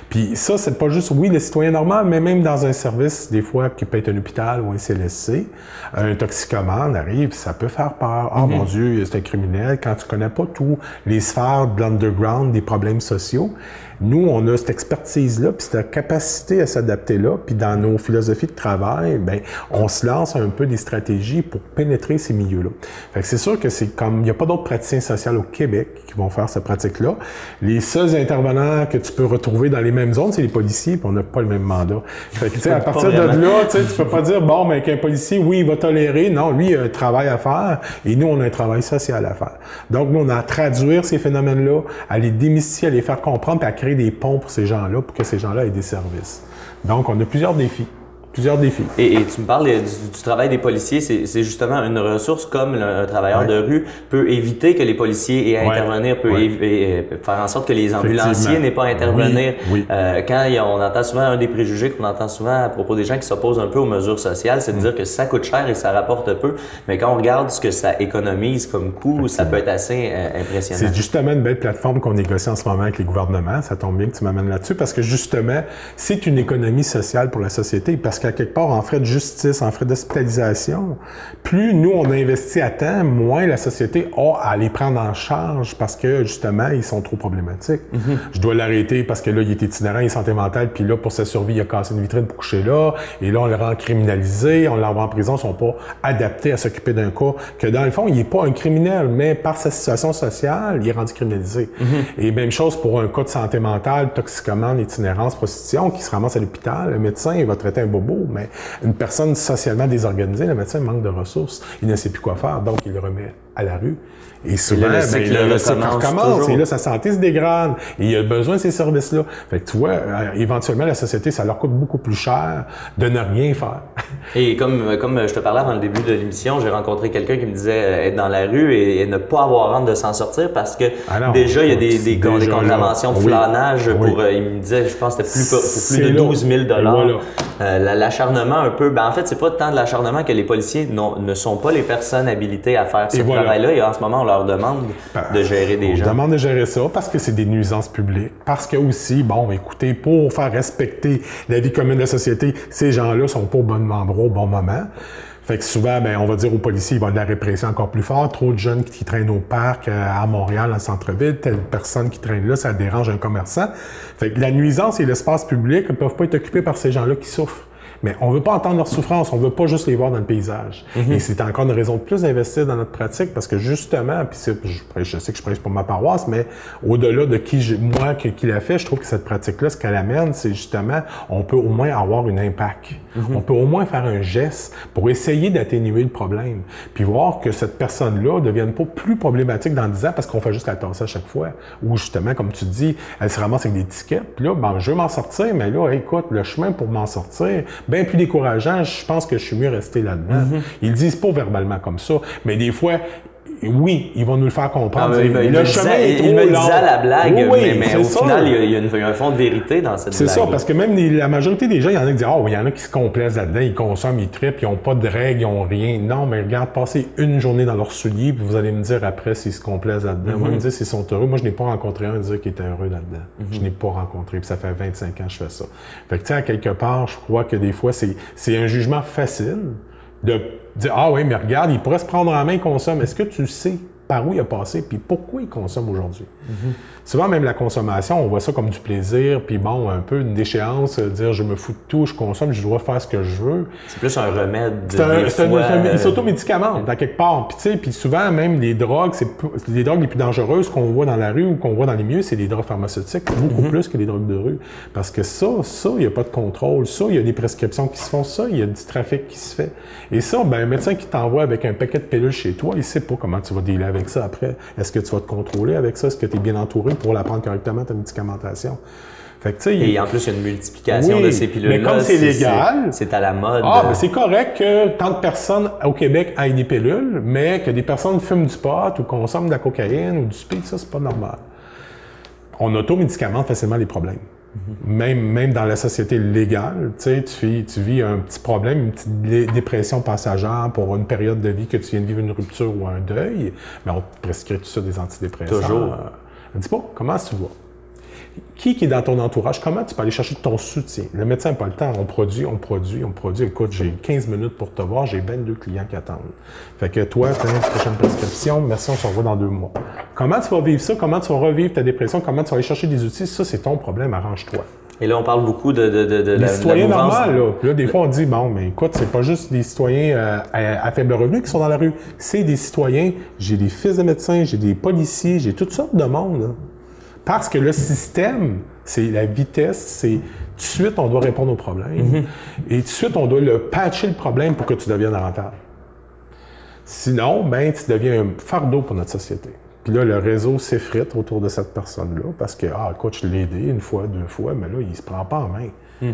Puis ça, c'est pas juste, le citoyen normal, mais même dans un service, des fois, qui peut être un hôpital ou un CLSC, un toxicomane arrive, ça peut faire peur. Ah, mon Dieu, c'est un criminel. Quand tu connais pas tous les sphères de l'underground, des problèmes sociaux, nous, on a cette expertise-là, puis cette capacité à s'adapter là, puis dans nos philosophies de travail, on se lance un peu des stratégies pour pénétrer ces milieux-là. Fait que c'est sûr que c'est comme, il n'y a pas d'autres praticiens sociaux au Québec qui vont faire cette pratique-là. Les seuls intervenants que tu peux retrouver dans les mêmes zones, c'est les policiers, puis on n'a pas le même mandat. Fait que, à partir de là, tu peux pas dire, qu'un policier, il va tolérer. Non, lui, il a un travail à faire, et nous, on a un travail social à faire. Donc, nous, on a à traduire ces phénomènes-là, à les démystifier, à les faire comprendre, puis à créer des ponts pour ces gens-là, pour que ces gens-là aient des services. Donc, on a plusieurs défis. Et tu me parles du travail des policiers, c'est justement une ressource comme un travailleur de rue peut éviter que les policiers aient à intervenir, peut faire en sorte que les ambulanciers n'aient pas à intervenir. Quand on entend souvent, un des préjugés qu'on entend souvent à propos des gens qui s'opposent un peu aux mesures sociales, c'est de dire que ça coûte cher et ça rapporte peu. Mais quand on regarde ce que ça économise comme coût, ça peut être assez impressionnant. C'est justement une belle plateforme qu'on négocie en ce moment avec les gouvernements. Ça tombe bien que tu m'amènes là-dessus parce que justement, c'est une économie sociale pour la société parce qu'à quelque part, en frais de justice, en frais d'hospitalisation, plus nous, on investit à temps, moins la société a à les prendre en charge parce que, justement, ils sont trop problématiques. Je dois l'arrêter parce que là, il est itinérant, il est santé mentale, puis là, pour sa survie, il a cassé une vitrine pour coucher là, et là, on le rend criminalisé, on l'envoie en prison, ils sont pas adaptés à s'occuper d'un cas que, dans le fond, il est pas un criminel, mais par sa situation sociale, il est rendu criminalisé. Et même chose pour un cas de santé mentale, toxicomane, itinérance, prostitution, qui se ramasse à l'hôpital, le médecin, il va traiter un bobo, mais une personne socialement désorganisée, le médecin manque de ressources, il ne sait plus quoi faire, donc il le remet à la rue. Et souvent, le cycle recommence et là, sa santé se dégrade et il a besoin de ces services-là. Fait que tu vois, éventuellement, la société, ça leur coûte beaucoup plus cher de ne rien faire. Et comme je te parlais avant le début de l'émission, j'ai rencontré quelqu'un qui me disait être dans la rue et ne pas avoir honte de s'en sortir parce que déjà, il y a des contraventions de flânage pour, il me disait, je pense que c'était plus de 12 000 $. L'acharnement un peu, en fait, c'est pas tant de l'acharnement que les policiers ne sont pas les personnes habilitées à faire ce travail-là et en ce moment, on leur demande de gérer des gens. On demande de gérer ça parce que c'est des nuisances publiques, parce que aussi, écoutez, pour faire respecter la vie commune de la société, ces gens-là sont pas au bon endroit au bon moment. Fait que souvent, ben, on va dire aux policiers, il va y avoir de la répression encore plus forte. Trop de jeunes qui traînent au parc, à Montréal, dans le centre-ville, telle personne qui traîne là, ça dérange un commerçant. Fait que la nuisance et l'espace public ne peuvent pas être occupés par ces gens-là qui souffrent. Mais on veut pas entendre leur souffrance, on veut pas juste les voir dans le paysage. Et c'est encore une raison de plus d'investir dans notre pratique parce que justement, puis je sais que je prêche pour ma paroisse, mais au-delà de qui l'a fait, je trouve que cette pratique-là, ce qu'elle amène, c'est justement, on peut au moins avoir un impact. On peut au moins faire un geste pour essayer d'atténuer le problème. Puis voir que cette personne-là ne devienne pas plus problématique dans 10 ans parce qu'on fait juste la tasser à chaque fois. Ou justement, comme tu dis, elle se ramasse avec des tickets, puis là, ben, je veux m'en sortir, mais là, écoute, le chemin pour m'en sortir, bien plus décourageant, je pense que je suis mieux resté là-dedans. Ils le disent pas verbalement comme ça, mais des fois, oui, ils vont nous le faire comprendre. Il me le disait à la blague, oui, mais au final, il y a un fond de vérité dans cette blague. C'est ça, parce que même la majorité des gens, il y en a qui disent « Ah, il y en a qui se complaisent là-dedans, ils consomment, ils trippent, ils n'ont pas de règles, ils n'ont rien. » Non, mais regarde, passez une journée dans leurs souliers, puis vous allez me dire après s'ils se complaisent là-dedans. Moi, ils me disent s'ils sont heureux. Moi, je n'ai pas rencontré un dire qu'il était heureux là-dedans. Je n'ai pas rencontré, puis ça fait 25 ans que je fais ça. Fait que, tu sais, à quelque part, je crois que des fois, c'est un jugement facile de dire « Ah oui, mais regarde, il pourrait se prendre en main et consommer. » Est-ce que tu sais par où il a passé, puis pourquoi il consomme aujourd'hui? Souvent, même la consommation, on voit ça comme du plaisir, puis bon, un peu une déchéance, dire je me fous de tout, je consomme, je dois faire ce que je veux. C'est plus un remède. Il s'automédicamente, dans quelque part. Puis tu sais, puis souvent, même les drogues, les drogues les plus dangereuses qu'on voit dans la rue ou qu'on voit dans les milieux, c'est les drogues pharmaceutiques, beaucoup plus que les drogues de rue. Parce que ça, il n'y a pas de contrôle. Ça, il y a des prescriptions qui se font. Ça, il y a du trafic qui se fait. Et ça, ben, un médecin qui t'envoie avec un paquet de pilules chez toi, il sait pas comment tu vas dealer avec ça après. Est-ce que tu vas te contrôler avec ça? Est-ce que tu es bien entouré pour la prendre correctement, ta médicamentation? Fait que, et en plus, il y a une multiplication de ces pilules-là. Mais comme c'est légal... C'est à la mode. Ah, ben c'est correct que tant de personnes au Québec aient des pilules, mais que des personnes fument du pot ou consomment de la cocaïne ou du speed, ça, c'est pas normal. On automédicamente facilement les problèmes. Même dans la société légale, tu sais, tu vis un petit problème, une petite dépression passagère pour une période de vie que tu viens de vivre une rupture ou un deuil, mais on te prescrit tout ça des antidépresseurs. Toujours. Dis pas, comment tu vas? Qui est dans ton entourage? Comment tu peux aller chercher ton soutien? Le médecin n'a pas le temps. On produit. Écoute, j'ai 15 minutes pour te voir, j'ai 22 clients qui attendent. Fait que toi, tu as une prochaine prescription. Merci, on se revoit dans 2 mois. Comment tu vas vivre ça? Comment tu vas revivre ta dépression? Comment tu vas aller chercher des outils? Ça, c'est ton problème. Arrange-toi. Et là, on parle beaucoup de les citoyens normaux, là. Puis là, des fois, on dit, bon, mais écoute, c'est pas juste des citoyens à faible revenu qui sont dans la rue. C'est des citoyens, j'ai des fils de médecins, j'ai des policiers, j'ai toutes sortes de monde, là. Parce que le système, c'est la vitesse, c'est tout de suite, on doit répondre au problème. Et tout de suite, on doit le patcher le problème pour que tu deviennes rentable. Sinon, ben, tu deviens un fardeau pour notre société. Puis là, le réseau s'effrite autour de cette personne-là parce que, écoute, je l'ai aidé 1 fois, 2 fois, mais là, il se prend pas en main.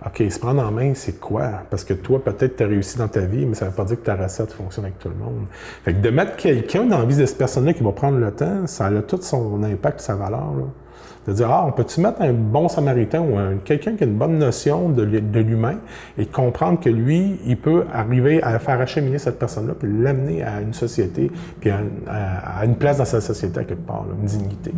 OK, se prendre en main, c'est quoi? Parce que toi, peut-être, tu as réussi dans ta vie, mais ça ne veut pas dire que ta recette fonctionne avec tout le monde. Fait que de mettre quelqu'un dans la vie de cette personne-là qui va prendre le temps, ça a tout son impact, sa valeur, là. De dire, on peut-tu mettre un bon samaritain ou quelqu'un qui a une bonne notion de l'humain et de comprendre que lui, il peut arriver à faire acheminer cette personne-là puis l'amener à une société puis à une place dans sa société à quelque part, là, une dignité.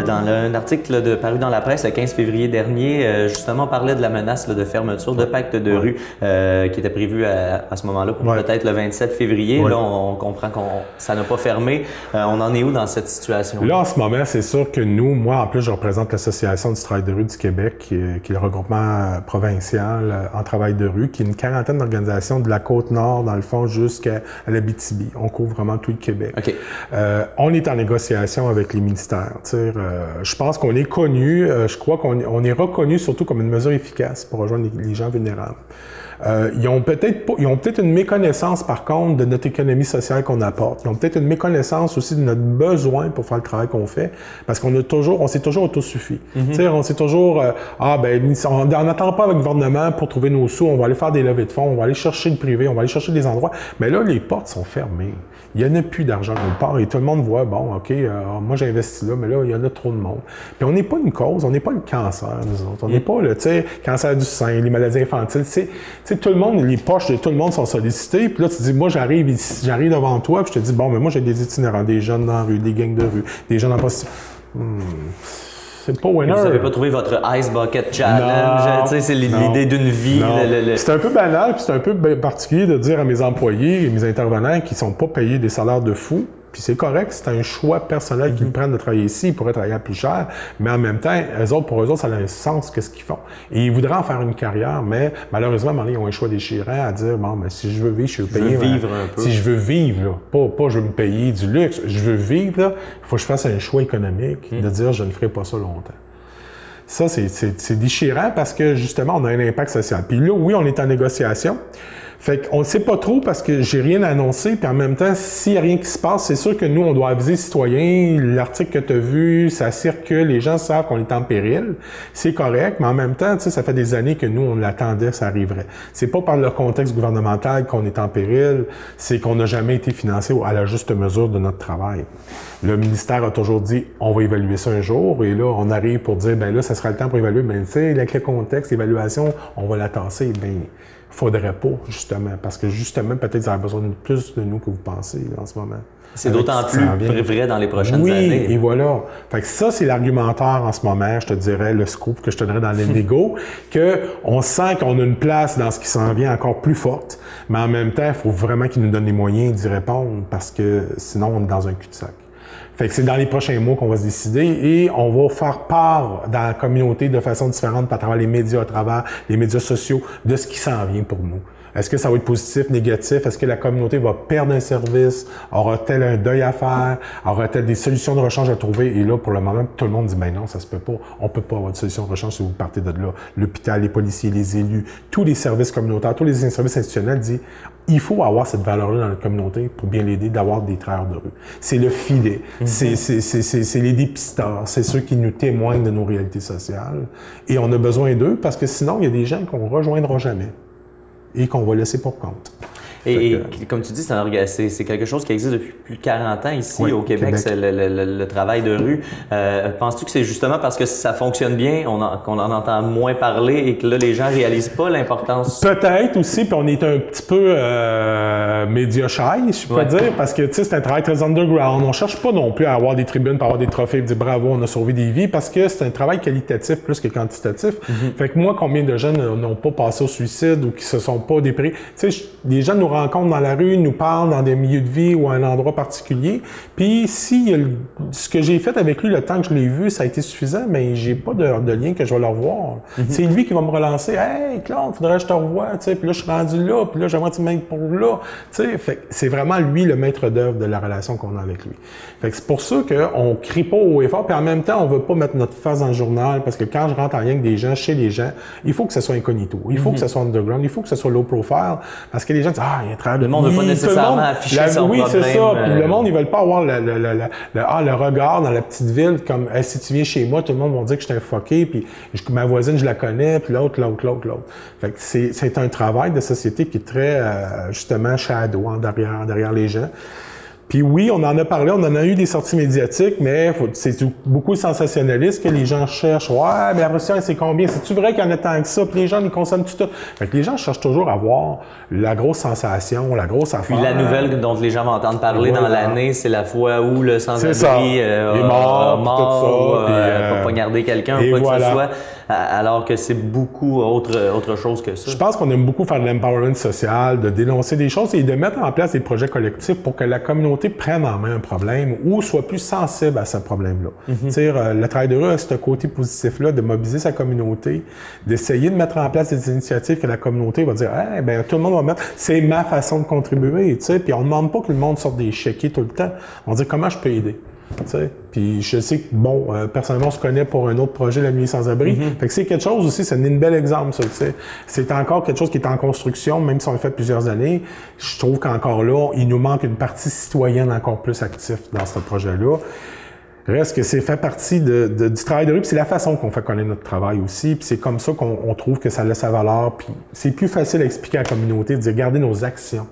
Dans un article paru dans la presse le 15 février dernier, justement, on parlait de la menace de fermeture de pacte de rue qui était prévu à ce moment-là pour peut-être le 27 février. Là, on comprend que ça n'a pas fermé. On en est où dans cette situation? Là, en ce moment, c'est sûr que moi, en plus, je représente l'Association du travail de rue du Québec, qui est le regroupement provincial en travail de rue, qui est une quarantaine d'organisations de la Côte-Nord, dans le fond, jusqu'à l'Abitibi. On couvre vraiment tout le Québec. Okay. On est en négociation avec les ministères. Je pense qu'on est connu, je crois qu'on est reconnu surtout comme une mesure efficace pour rejoindre les gens vulnérables. Ils ont peut-être une méconnaissance, par contre, de notre économie sociale qu'on apporte. Ils ont peut-être une méconnaissance aussi de notre besoin pour faire le travail qu'on fait, parce on s'est toujours autosuffi. On s'est toujours, on n'attend pas avec le gouvernement pour trouver nos sous, on va aller faire des levées de fonds, on va aller chercher le privé, on va aller chercher des endroits. Mais là, les portes sont fermées. Il n'y en a plus d'argent nulle part et tout le monde voit, bon, OK, moi j'ai investi là, mais là, il y en a trop de monde. Puis on n'est pas une cause, on n'est pas le cancer, nous autres. On n'est pas le, cancer du sein, les maladies infantiles. sais, tout le monde, les poches de tout le monde sont sollicités, puis là, tu dis, moi, j'arrive devant toi, puis je te dis, bon, mais moi, j'ai des itinérants, des jeunes dans la rue, des gangs de rue, des jeunes en prostitution. C'est pas winner. Vous n'avez pas trouvé votre Ice Bucket Challenge, tu sais, c'est l'idée d'une vie. C'est un peu banal, puis c'est un peu particulier de dire à mes employés et mes intervenants qu'ils sont pas payés des salaires de fous. Puis c'est correct, c'est un choix personnel qu'ils prennent de travailler ici, ils pourraient travailler à plus cher, mais en même temps, pour eux autres, ça a un sens qu'est-ce qu'ils font. Et ils voudraient en faire une carrière, mais malheureusement, à un moment donné, ils ont un choix déchirant à dire, bon, mais si je veux vivre, je veux payer. Si je veux vivre, là, pas je veux me payer du luxe, je veux vivre, là, il faut que je fasse un choix économique de dire, je ne ferai pas ça longtemps. Ça, c'est déchirant parce que, justement, on a un impact social. Puis là, oui, on est en négociation. Fait qu'on ne sait pas trop parce que j'ai rien annoncé, puis en même temps, s'il n'y a rien qui se passe, c'est sûr que nous, on doit aviser les citoyens. L'article que tu as vu, ça circule, les gens savent qu'on est en péril. C'est correct, mais en même temps, tu sais, ça fait des années que nous, on l'attendait, ça arriverait. C'est pas par le contexte gouvernemental qu'on est en péril, c'est qu'on n'a jamais été financé à la juste mesure de notre travail. Le ministère a toujours dit, on va évaluer ça un jour, et là, on arrive pour dire, ben là, ça sera le temps pour évaluer, ben tu sais, avec le contexte, l'évaluation, on va la tasser, ben faudrait pas, justement, parce que justement, peut-être ça a besoin de plus de nous que vous pensez là, en ce moment. C'est d'autant plus vrai dans les prochaines années. Oui, et voilà. Fait que ça, c'est l'argumentaire en ce moment, je te dirais, le scoop que je te donnerais dans l'Indigo, qu'on sent qu'on a une place dans ce qui s'en vient encore plus forte, mais en même temps, il faut vraiment qu'ils nous donnent les moyens d'y répondre, parce que sinon, on est dans un cul-de-sac. Fait que c'est dans les prochains mois qu'on va se décider et on va faire part dans la communauté de façon différente à travers les médias, à travers les médias sociaux, de ce qui s'en vient pour nous. Est-ce que ça va être positif, négatif? Est-ce que la communauté va perdre un service? Aura-t-elle un deuil à faire? Aura-t-elle des solutions de rechange à trouver? Et là, pour le moment, tout le monde dit, ben non, ça se peut pas. On peut pas avoir de solution de rechange si vous partez de là. L'hôpital, les policiers, les élus, tous les services communautaires, tous les services institutionnels disent, il faut avoir cette valeur-là dans notre communauté pour bien l'aider d'avoir des travailleurs de rue. C'est le filet. C'est les dépisteurs. C'est ceux qui nous témoignent de nos réalités sociales. Et on a besoin d'eux parce que sinon, il y a des gens qu'on rejoindra jamais et qu'on va laisser pour compte. Et comme tu dis, c'est quelque chose qui existe depuis plus de 40 ans ici au Québec. C'est le travail de rue. Penses-tu que c'est justement parce que ça fonctionne bien qu'on en entend moins parler et que là, les gens réalisent pas l'importance? Peut-être aussi, puis on est un petit peu média shy, je peux dire, parce que tu sais, c'est un travail très underground. On cherche pas non plus à avoir des tribunes, pour avoir des trophées, et dire bravo, on a sauvé des vies, parce que c'est un travail qualitatif plus que quantitatif. Fait que moi, combien de jeunes n'ont pas passé au suicide ou qui se sont pas déprimés? Tu sais, des jeunes nous rencontrent dans la rue, nous parlent dans des milieux de vie ou à un endroit particulier. Puis si ce que j'ai fait avec lui, le temps que je l'ai vu, ça a été suffisant, mais j'ai pas de lien que je vais le revoir. C'est lui qui va me relancer. Hey Claude, faudrait que je te revoie, tu sais. Puis là, je suis rendu là, puis là, j'aimerais te mettre pour là. Tu sais, fait c'est vraiment lui le maître d'œuvre de la relation qu'on a avec lui. Fait que c'est pour ça qu'on crie pas haut et fort, puis en même temps, on veut pas mettre notre face dans le journal, parce que quand je rentre en lien avec des gens, chez les gens, il faut que ça soit incognito. Il faut que ça soit underground. Il faut que ça soit low profile, parce que les gens disent, ah, il y a un travail de le monde ne veut pas nécessairement afficher son problème. Oui, c'est ça. Puis le monde, ils veulent pas avoir le regard dans la petite ville, comme hey, si tu viens chez moi, tout le monde va dire que je suis un fucké, puis ma voisine, je la connais, puis l'autre. Fait que c'est un travail de société qui est très, justement, shadow, derrière les gens. Puis oui, on en a parlé, on en a eu des sorties médiatiques, mais c'est beaucoup sensationnaliste que les gens cherchent. Ouais, mais après ça, c'est combien? C'est-tu vrai qu'il y en a tant que ça? Puis les gens, ils consomment tout ça. Fait que les gens cherchent toujours à voir la grosse sensation, la grosse affaire. Puis la nouvelle dont les gens vont entendre parler dans l'année, c'est la fois où le sans-abri est mort, pas poignarder quelqu'un ou quoi que ce soit. Alors que c'est beaucoup autre chose que ça. Je pense qu'on aime beaucoup faire de l'empowerment social, de dénoncer des choses et de mettre en place des projets collectifs pour que la communauté prenne en main un problème ou soit plus sensible à ce problème-là. Le travail de rue a ce côté positif-là de mobiliser sa communauté, d'essayer de mettre en place des initiatives que la communauté va dire hey, ben tout le monde va mettre, c'est ma façon de contribuer, tu sais. Puis on ne demande pas que le monde sorte des chéquiers tout le temps. On dit comment je peux aider. T'sais. Puis je sais que, bon, personnellement, on se connaît pour un autre projet, la nuit sans-abri. Fait que c'est quelque chose aussi, c'est un bel exemple, ça, t'sais. C'est encore quelque chose qui est en construction, même si on l'a fait plusieurs années. Je trouve qu'encore là, il nous manque une partie citoyenne encore plus active dans ce projet-là. Reste que c'est fait partie du travail de rue, puis c'est la façon qu'on fait connaître notre travail aussi, puis c'est comme ça qu'on trouve que ça laisse sa valeur, puis c'est plus facile à expliquer à la communauté, de dire, regardez nos actions,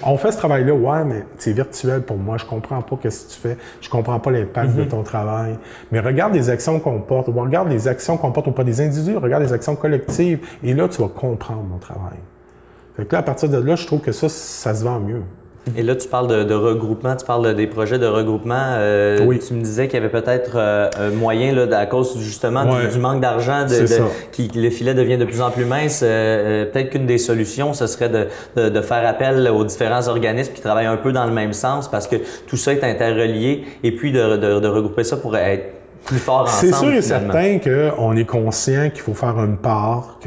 On fait ce travail-là, ouais, mais c'est virtuel pour moi. Je comprends pas ce que tu fais. Je comprends pas l'impact de ton travail. Mais regarde les actions qu'on porte. Regarde les actions qu'on porte auprès des individus. Regarde les actions collectives. Et là, tu vas comprendre mon travail. Fait que là, à partir de là, je trouve que ça se vend mieux. Et là, tu parles de regroupement, tu parles des projets de regroupement. Oui. Tu me disais qu'il y avait peut-être un moyen, là, à cause justement du manque d'argent, le filet devient de plus en plus mince. Peut-être qu'une des solutions, ce serait de faire appel aux différents organismes qui travaillent un peu dans le même sens parce que tout ça est interrelié et puis de regrouper ça pour être plus fort ensemble. C'est sûr et finalement. certain qu'on est conscient qu'il faut faire une part,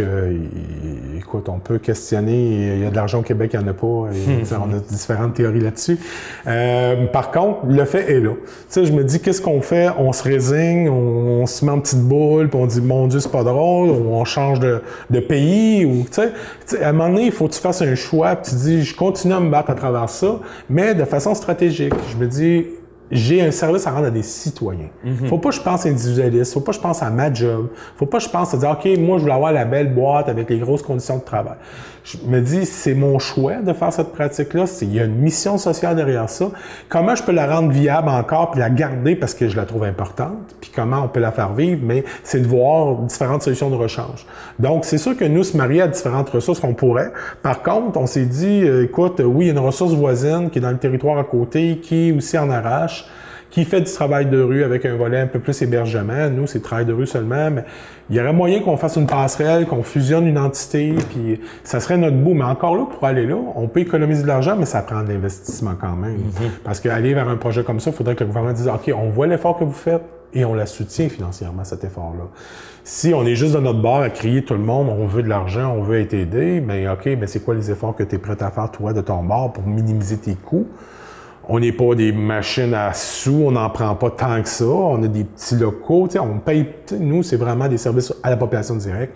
écoute, on peut questionner, il y a de l'argent au Québec, il n'y en a pas, on a différentes théories là-dessus. Par contre, le fait est là. Tu sais, je me dis, qu'est-ce qu'on fait? On se résigne, on se met en petite boule, puis on dit, mon Dieu, c'est pas drôle, ou on change de pays, ou tu sais, à un moment donné, il faut que tu fasses un choix, puis tu dis, je continue à me battre à travers ça, mais de façon stratégique. Je me dis, j'ai un service à rendre à des citoyens. Faut pas que je pense individualiste, faut pas que je pense à ma job, faut pas que je pense à dire, OK, moi, je voulais avoir la belle boîte avec les grosses conditions de travail. Je me dis, c'est mon choix de faire cette pratique-là, il y a une mission sociale derrière ça. Comment je peux la rendre viable encore puis la garder parce que je la trouve importante, puis comment on peut la faire vivre, mais c'est de voir différentes solutions de rechange. Donc, c'est sûr que nous, se marier à différentes ressources qu'on pourrait. Par contre, on s'est dit, écoute, oui, il y a une ressource voisine qui est dans le territoire à côté, qui aussi en arrache, qui fait du travail de rue avec un volet un peu plus hébergement. Nous, c'est travail de rue seulement, mais il y aurait moyen qu'on fasse une passerelle, qu'on fusionne une entité, puis ça serait notre bout. Mais encore là, pour aller là, on peut économiser de l'argent, mais ça prend de l'investissement quand même. Parce qu'aller vers un projet comme ça, il faudrait que le gouvernement dise, OK, on voit l'effort que vous faites et on la soutient financièrement, cet effort-là. Si on est juste de notre bord à crier tout le monde, on veut de l'argent, on veut être aidé, bien OK, mais c'est quoi les efforts que tu es prêt à faire, toi, de ton bord pour minimiser tes coûts? On n'est pas des machines à sous, on n'en prend pas tant que ça, on a des petits locaux, on paye, nous, c'est vraiment des services à la population directe.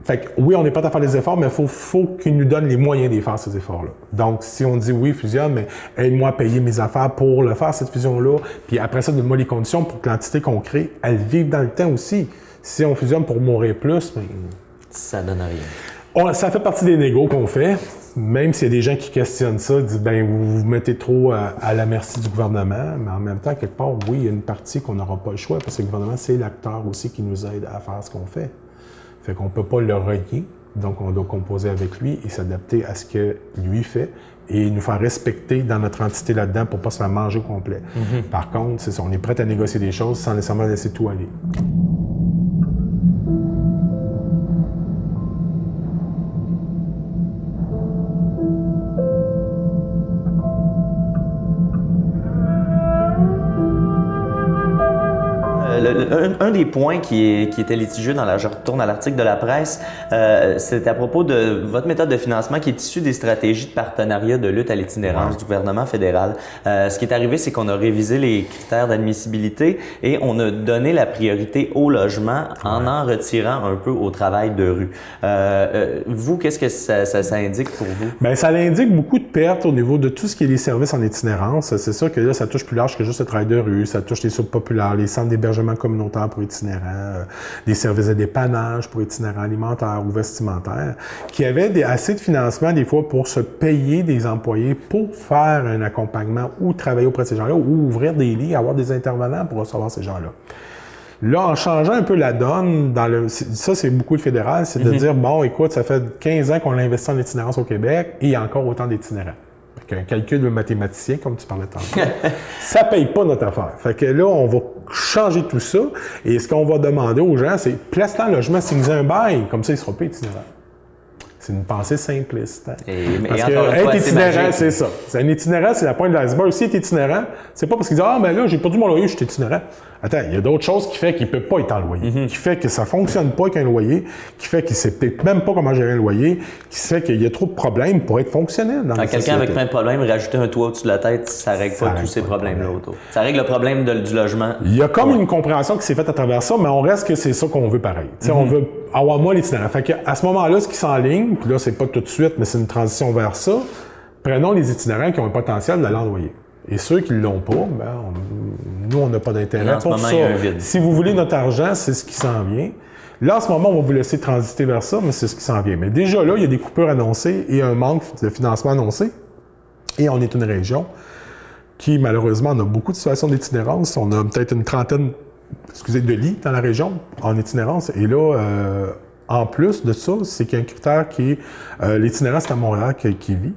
Fait que oui, on n'est pas à faire des efforts, mais il faut qu'ils nous donnent les moyens de faire ces efforts-là. Donc, si on dit oui, fusionne, mais aide-moi à payer mes affaires pour le faire, cette fusion-là, puis après ça, donne-moi les conditions pour que l'entité qu'on crée, elle vive dans le temps aussi. Si on fusionne pour mourir plus, bien... Ça donne rien. Ça fait partie des négos qu'on fait, même s'il y a des gens qui questionnent ça, disent ben vous mettez trop à la merci du gouvernement, mais en même temps, quelque part, oui, il y a une partie qu'on n'aura pas le choix, parce que le gouvernement, c'est l'acteur aussi qui nous aide à faire ce qu'on fait. Fait qu'on peut pas le renier, donc on doit composer avec lui et s'adapter à ce que lui fait et nous faire respecter dans notre entité là-dedans pour pas se faire manger au complet. Par contre, c'est ça, on est prêt à négocier des choses sans nécessairement laisser tout aller. Un des points qui était litigieux je retourne à l'article de la presse, c'est à propos de votre méthode de financement qui est issue des stratégies de partenariat de lutte à l'itinérance du gouvernement fédéral. Ce qui est arrivé, c'est qu'on a révisé les critères d'admissibilité et on a donné la priorité au logement en retirant un peu au travail de rue. Vous, qu'est-ce que ça indique pour vous? Bien, ça indique beaucoup de pertes au niveau de tout ce qui est les services en itinérance. C'est sûr que là, ça touche plus large que juste le travail de rue, ça touche les soupes populaires, les centres d'hébergement communautaire pour itinérants, des services de dépannage pour itinérants alimentaires ou vestimentaires, qui avaient assez de financement des fois pour se payer des employés pour faire un accompagnement ou travailler auprès de ces gens-là ou ouvrir des lits, avoir des intervenants pour recevoir ces gens-là. Là, en changeant un peu la donne, ça c'est beaucoup le fédéral, c'est de dire, bon, écoute, ça fait 15 ans qu'on a investi en itinérance au Québec et il y a encore autant d'itinérants. Un calcul de mathématicien, comme tu parlais tantôt, ça paye pas notre affaire. Fait que là, on va changer tout ça et ce qu'on va demander aux gens, c'est place-le en logement, signe un bail, comme ça, il sera pas itinérant. C'est une pensée simpliste. Hein? Parce que être itinérant, c'est ça. Un itinérant, c'est la pointe de l'iceberg. Si il est itinérant, c'est pas parce qu'il dit « Ah, ben là, j'ai perdu mon loyer, je suis itinérant. » Attends, il y a d'autres choses qui fait qu'il peut pas être en loyer, qui fait que ça fonctionne pas avec un loyer, qui fait qu'il sait peut-être même pas comment gérer un loyer, qui fait qu'il y a trop de problèmes pour être fonctionnel dans la société. Quelqu'un avec plein de problèmes, rajouter un toit au-dessus de la tête, ça règle pas tous ces problèmes-là autour. Ça règle le problème du logement. Il y a comme une compréhension qui s'est faite à travers ça, mais on reste que c'est ça qu'on veut pareil. On veut avoir moins l'itinérant. Fait qu'à ce moment-là, ce qui s'enligne, puis là, c'est pas tout de suite, mais c'est une transition vers ça, prenons les itinérants qui ont un potentiel d'aller en loyer. Et ceux qui ne l'ont pas, nous, on n'a pas d'intérêt pour ça. Si vous voulez notre argent, c'est ce qui s'en vient. Là, en ce moment, on va vous laisser transiter vers ça, mais c'est ce qui s'en vient. Mais déjà là, il y a des coupures annoncées et un manque de financement annoncé. Et on est une région qui, malheureusement, on a beaucoup de situations d'itinérance. On a peut-être une trentaine, de lits dans la région en itinérance. Et là, en plus de ça, c'est qu'il y a un critère qui est l'itinérance, c'est à Montréal qui vit.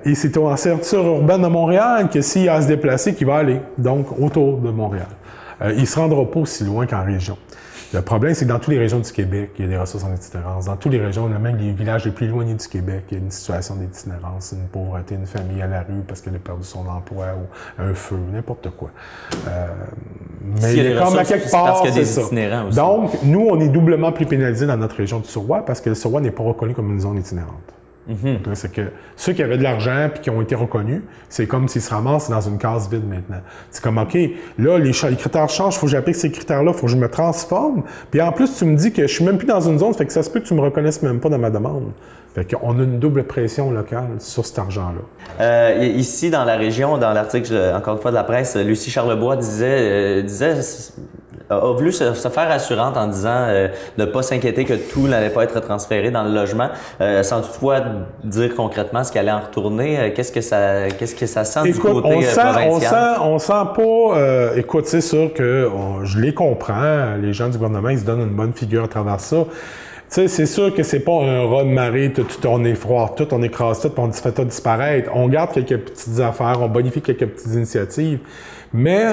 Et c'est en ceinture urbaine de Montréal que s'il a à se déplacer, qu'il va aller, donc autour de Montréal. Il ne se rendra pas aussi loin qu'en région. Le problème, c'est que dans toutes les régions du Québec, il y a des ressources en itinérance. Dans toutes les régions, même les villages les plus éloignés du Québec, il y a une situation d'itinérance, une pauvreté, une famille à la rue parce qu'elle a perdu son emploi ou un feu, n'importe quoi. Mais il y a comme à quelque part, c'est ça. Aussi. Donc, nous, on est doublement plus pénalisés dans notre région du Sur-Roi parce que le Sur-Roi n'est pas reconnu comme une zone itinérante. Donc, c'est que ceux qui avaient de l'argent puis qui ont été reconnus, c'est comme s'ils se ramassent dans une case vide maintenant. C'est comme, OK, là, les critères changent, il faut que j'applique ces critères-là, il faut que je me transforme. Puis en plus, tu me dis que je suis même plus dans une zone, fait que ça se peut que tu me reconnaisses même pas dans ma demande. Fait qu'on a une double pression locale sur cet argent-là. Ici, dans la région, dans l'article, encore une fois, de la presse, Lucie Charlebois a voulu se faire rassurante en disant de ne pas s'inquiéter que tout n'allait pas être transféré dans le logement, sans toutefois dire concrètement ce qui allait en retourner. Qu'est-ce que ça sent du côté provincial? On sent pas... écoute, c'est sûr que je les comprends. Les gens du gouvernement, ils se donnent une bonne figure à travers ça. Tu sais, c'est sûr que c'est pas un raz de marée, tout on effroie, tout on écrase tout, puis on fait tout disparaître. On garde quelques petites affaires, on bonifie quelques petites initiatives. Mais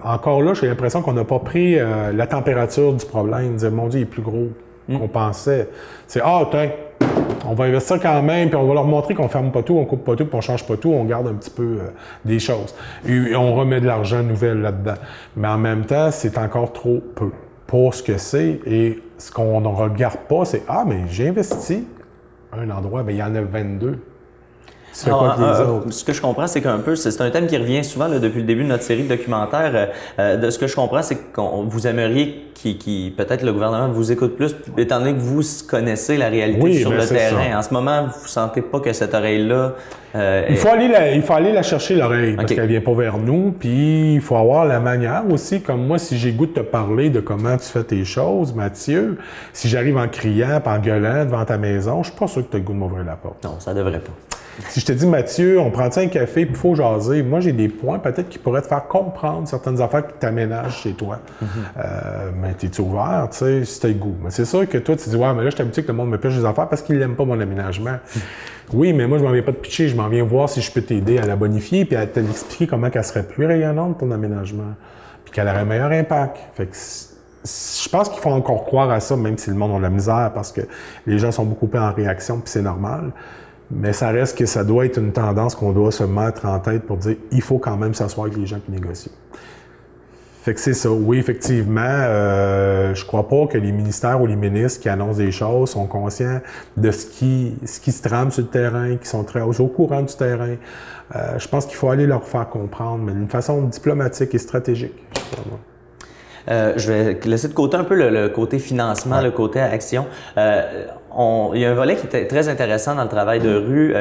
encore là, j'ai l'impression qu'on n'a pas pris la température du problème. Dire, mon Dieu, il est plus gros qu'on pensait. C'est on va investir quand même, puis on va leur montrer qu'on ferme pas tout, on coupe pas tout, puis on change pas tout, on garde un petit peu des choses. Et on remet de l'argent nouvel là-dedans. Mais en même temps, c'est encore trop peu pour ce que c'est. Et ce qu'on ne regarde pas, c'est « Ah, mais j'ai investi un endroit, bien, il y en a 22. » Ce que je comprends, c'est qu'un peu, c'est un thème qui revient souvent là, depuis le début de notre série de documentaires. De ce que je comprends, c'est que vous aimeriez peut-être le gouvernement vous écoute plus, étant donné que vous connaissez la réalité sur le terrain. En ce moment, vous ne sentez pas que cette oreille-là... Il faut aller la chercher, l'oreille, parce qu'elle vient pas vers nous. Puis il faut avoir la manière aussi, comme moi, si j'ai goût de te parler de comment tu fais tes choses, Mathieu, si j'arrive en criant, en gueulant devant ta maison, je suis pas sûr que tu as le goût de m'ouvrir la porte. Non, ça devrait pas. Si je te dis, Mathieu, on prend-tu un café, puis il faut jaser, moi, j'ai des points peut-être qui pourraient te faire comprendre certaines affaires qui t'aménagent chez toi. Mais t'es-tu ouvert, tu sais, si t'as le goût. Mais c'est sûr que toi, tu dis, ouais, mais là, je suis habitué que le monde me pêche des affaires parce qu'il n'aime pas mon aménagement. Oui, mais moi, je m'en viens pas de pitcher, je m'en viens voir si je peux t'aider à la bonifier, puis à t'expliquer comment qu'elle serait plus rayonnante, ton aménagement, puis qu'elle aurait un meilleur impact. Fait que je pense qu'il faut encore croire à ça, même si le monde a de la misère, parce que les gens sont beaucoup plus en réaction, puis c'est normal. Mais ça reste que ça doit être une tendance qu'on doit se mettre en tête pour dire il faut quand même s'asseoir avec les gens qui négocient. Fait que c'est ça. Oui, effectivement, je crois pas que les ministères ou les ministres qui annoncent des choses sont conscients de ce qui se trame sur le terrain, qui sont très au courant du terrain. Je pense qu'il faut aller leur faire comprendre, mais d'une façon diplomatique et stratégique. Je vais laisser de côté un peu le côté financement, le côté action. Il y a un volet qui est très intéressant dans le travail de rue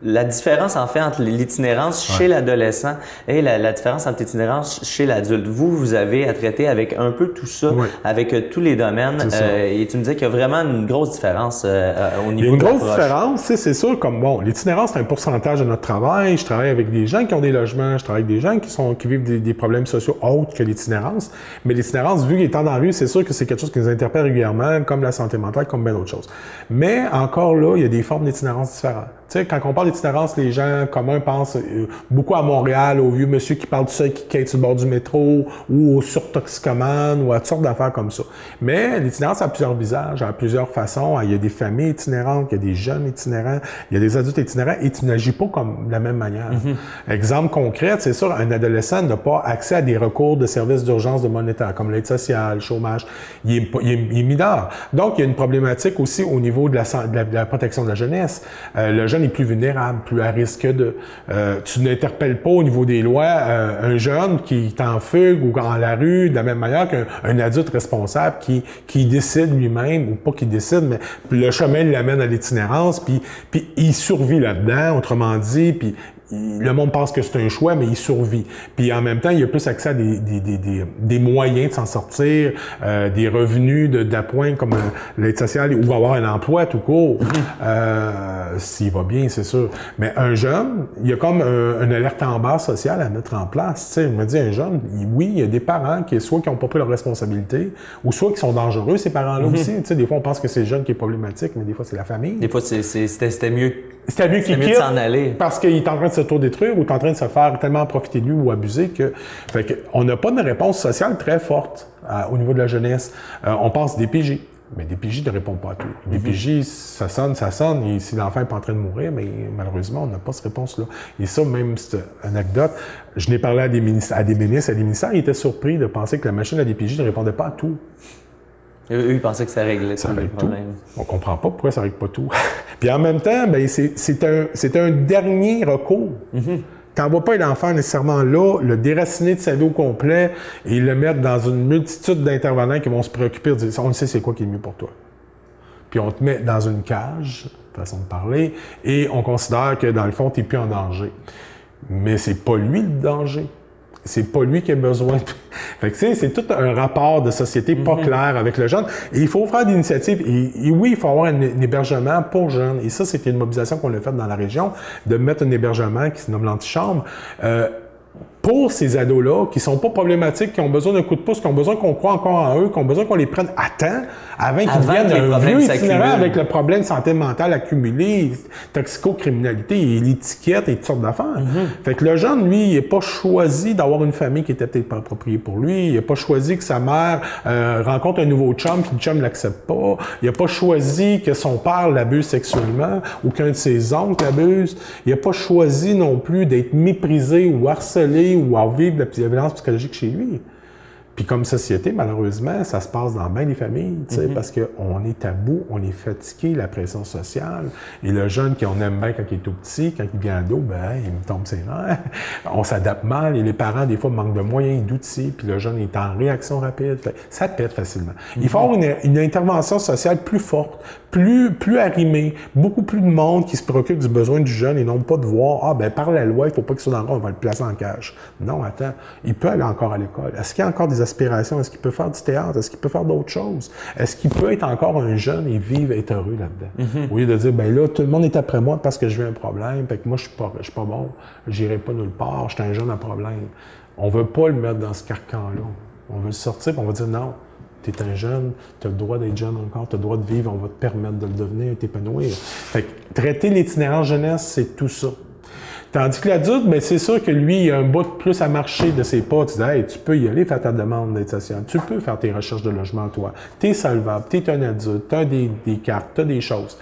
la différence, en fait, entre l'itinérance chez l'adolescent et la différence entre l'itinérance chez l'adulte. Vous avez à traiter avec un peu tout ça, avec tous les domaines. Et tu me disais qu'il y a vraiment une grosse différence au niveau de l'approche. Il y a une grosse différence, c'est sûr, comme l'itinérance, c'est un pourcentage de notre travail. Je travaille avec des gens qui ont des logements, je travaille avec des gens qui vivent des problèmes sociaux autres que l'itinérance. Mais l'itinérance, vu qu'il est dans la rue, c'est sûr que c'est quelque chose qui nous interpelle régulièrement, comme la santé mentale, comme bien d'autres choses. Mais encore là, il y a des formes d'itinérance différentes. Tu sais, quand on parle d'itinérance, les gens communs pensent beaucoup à Montréal, aux vieux monsieur qui parlent de ça, qui quittent sur le bord du métro, ou aux surtoxicomanes, ou à toutes sortes d'affaires comme ça. Mais l'itinérance a plusieurs visages, a plusieurs façons. Il y a des familles itinérantes, il y a des jeunes itinérants, il y a des adultes itinérants, et tu n'agis pas comme de la même manière. Exemple concret, c'est sûr, un adolescent n'a pas accès à des recours de services d'urgence de monétaire, comme l'aide sociale, le chômage. Il est mineur. Donc, il y a une problématique aussi au niveau de la protection de la jeunesse. Le jeune est plus vulnérable, plus à risque de... tu n'interpelles pas au niveau des lois un jeune qui est en fugue ou dans la rue de la même manière qu'un adulte responsable qui décide lui-même, ou pas qui décide, mais le chemin l'amène à l'itinérance, puis il survit là-dedans, autrement dit, puis le monde pense que c'est un choix, mais il survit. Puis en même temps, il a plus accès à des moyens de s'en sortir, des revenus d'appoint comme l'aide sociale ou avoir un emploi tout court. S'il va bien, c'est sûr. Mais un jeune, il y a comme une alerte en bas sociale à mettre en place. Tu sais, je me dis, un jeune, oui, il y a des parents qui soit qui n'ont pas pris leurs responsabilités, ou soit qui sont dangereux, ces parents-là aussi. Tu sais, des fois, on pense que c'est le jeune qui est problématique, mais des fois, c'est la famille. Des fois, c'était mieux. C'était mieux qu'il quitte de s'en aller. Parce qu'il est en train de s'autodétruire ou est en train de se faire tellement profiter de lui ou abuser que... Fait que on n'a pas de réponse sociale très forte au niveau de la jeunesse. On pense DPJ. Mais DPJ ne répond pas à tout. DPJ, ça sonne, et si l'enfant n'est pas en train de mourir, mais malheureusement, on n'a pas cette réponse-là. Et ça, même, c'est une anecdote, je n'ai parlé à des ministres, à des ministères, ils étaient surpris de penser que la machine à DPJ ne répondait pas à tout. Eux, ils pensaient que ça réglait ça le problème. On comprend pas pourquoi ça règle pas tout. Puis en même temps, ben c'est un dernier recours. T'envoies pas l'enfant nécessairement là, le déraciner de sa vie au complet et le mettre dans une multitude d'intervenants qui vont se préoccuper de dire « on le sait c'est quoi qui est mieux pour toi ». Puis on te met dans une cage, façon de parler, et on considère que dans le fond, tu n'es plus en danger. Mais c'est pas lui le danger. C'est pas lui qui a besoin. Fait que c'est tout un rapport de société pas clair avec le jeune. Et il faut faire des initiatives. Et oui, il faut avoir un hébergement pour jeunes. Et ça, c'était une mobilisation qu'on a faite dans la région, de mettre un hébergement qui se nomme l'antichambre. Pour ces ados-là, qui sont pas problématiques, qui ont besoin d'un coup de pouce, qui ont besoin qu'on croit encore en eux, qui ont besoin qu'on les prenne à temps, avant qu'ils deviennent un vieux itinérant avec le problème de santé mentale accumulé, toxico-criminalité et l'étiquette et toutes sortes d'affaires. Fait que le jeune, lui, il n'a pas choisi d'avoir une famille qui était peut-être pas appropriée pour lui. Il n'a pas choisi que sa mère rencontre un nouveau chum, puis le chum ne l'accepte pas. Il n'a pas choisi que son père l'abuse sexuellement ou qu'un de ses oncles l'abuse. Il n'a pas choisi non plus d'être méprisé ou harcelé ou à vivre de la violence psychologique chez lui. Puis comme société, malheureusement, ça se passe dans bien des familles, tu sais, parce qu'on est à bout, on est fatigué, la pression sociale. Et le jeune qu'on aime bien quand il est tout petit, quand il vient ado, ben, il me tombe ses nerfs. On s'adapte mal et les parents, des fois, manquent de moyens et d'outils, puis le jeune est en réaction rapide. Fait, ça pète facilement. Il faut avoir une intervention sociale plus forte, plus arrimée, beaucoup plus de monde qui se préoccupe du besoin du jeune et non pas de voir, ah, ben, par la loi, il faut pas qu'il soit dans le rôle, on va le placer en cage. Non, attends, il peut aller encore à l'école. Est-ce qu'il y a encore des aspirations? Est-ce qu'il peut faire du théâtre? Est-ce qu'il peut faire d'autres choses? Est-ce qu'il peut être encore un jeune et vivre, être heureux là-dedans? Au lieu de dire, ben là, tout le monde est après moi parce que je vis un problème, fait que moi, je suis pas bon, j'irai pas nulle part, je suis un jeune à problème. On veut pas le mettre dans ce carcan-là. On veut le sortir, puis on va dire, non, tu es un jeune, tu as le droit d'être jeune encore, tu as le droit de vivre, on va te permettre de le devenir et t'épanouir. Fait que traiter l'itinérance jeunesse, c'est tout ça. Tandis que l'adulte, ben c'est sûr que lui, il a un bout de plus à marcher de ses pas. Tu dis, hey, tu peux y aller faire ta demande d'aide sociale. Tu peux faire tes recherches de logement, toi. Tu es solvable, tu es un adulte, tu as des cartes, tu as des choses.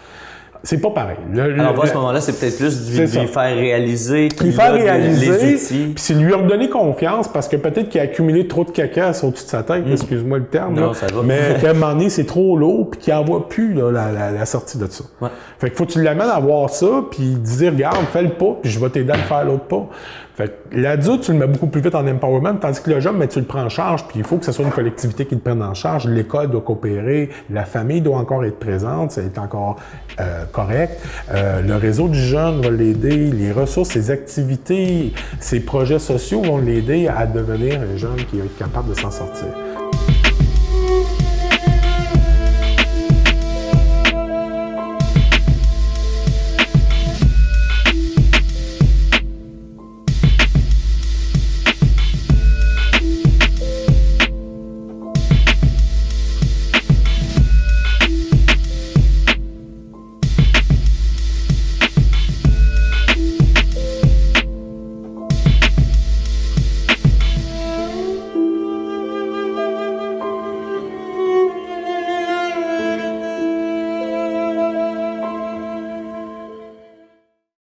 C'est pas pareil. Alors, à ce moment-là, c'est peut-être plus de lui faire réaliser qu'il a les outils. Puis c'est lui redonner confiance parce que peut-être qu'il a accumulé trop de caca au-dessus de sa tête, excuse-moi le terme. Non, là, ça va. Mais qu'à un moment donné, c'est trop lourd puis qu'il n'envoie plus là, la sortie de ça. Ouais. Fait qu'il faut que tu l'amènes à voir ça puis dire, regarde, fais le pas puis je vais t'aider à le faire l'autre pas. Fait que l'adulte, tu le mets beaucoup plus vite en empowerment, tandis que le jeune, ben, tu le prends en charge, puis il faut que ce soit une collectivité qui le prenne en charge. L'école doit coopérer, la famille doit encore être présente, ça est encore correct. Le réseau du jeune va l'aider, les ressources, ses activités, ses projets sociaux vont l'aider à devenir un jeune qui va être capable de s'en sortir.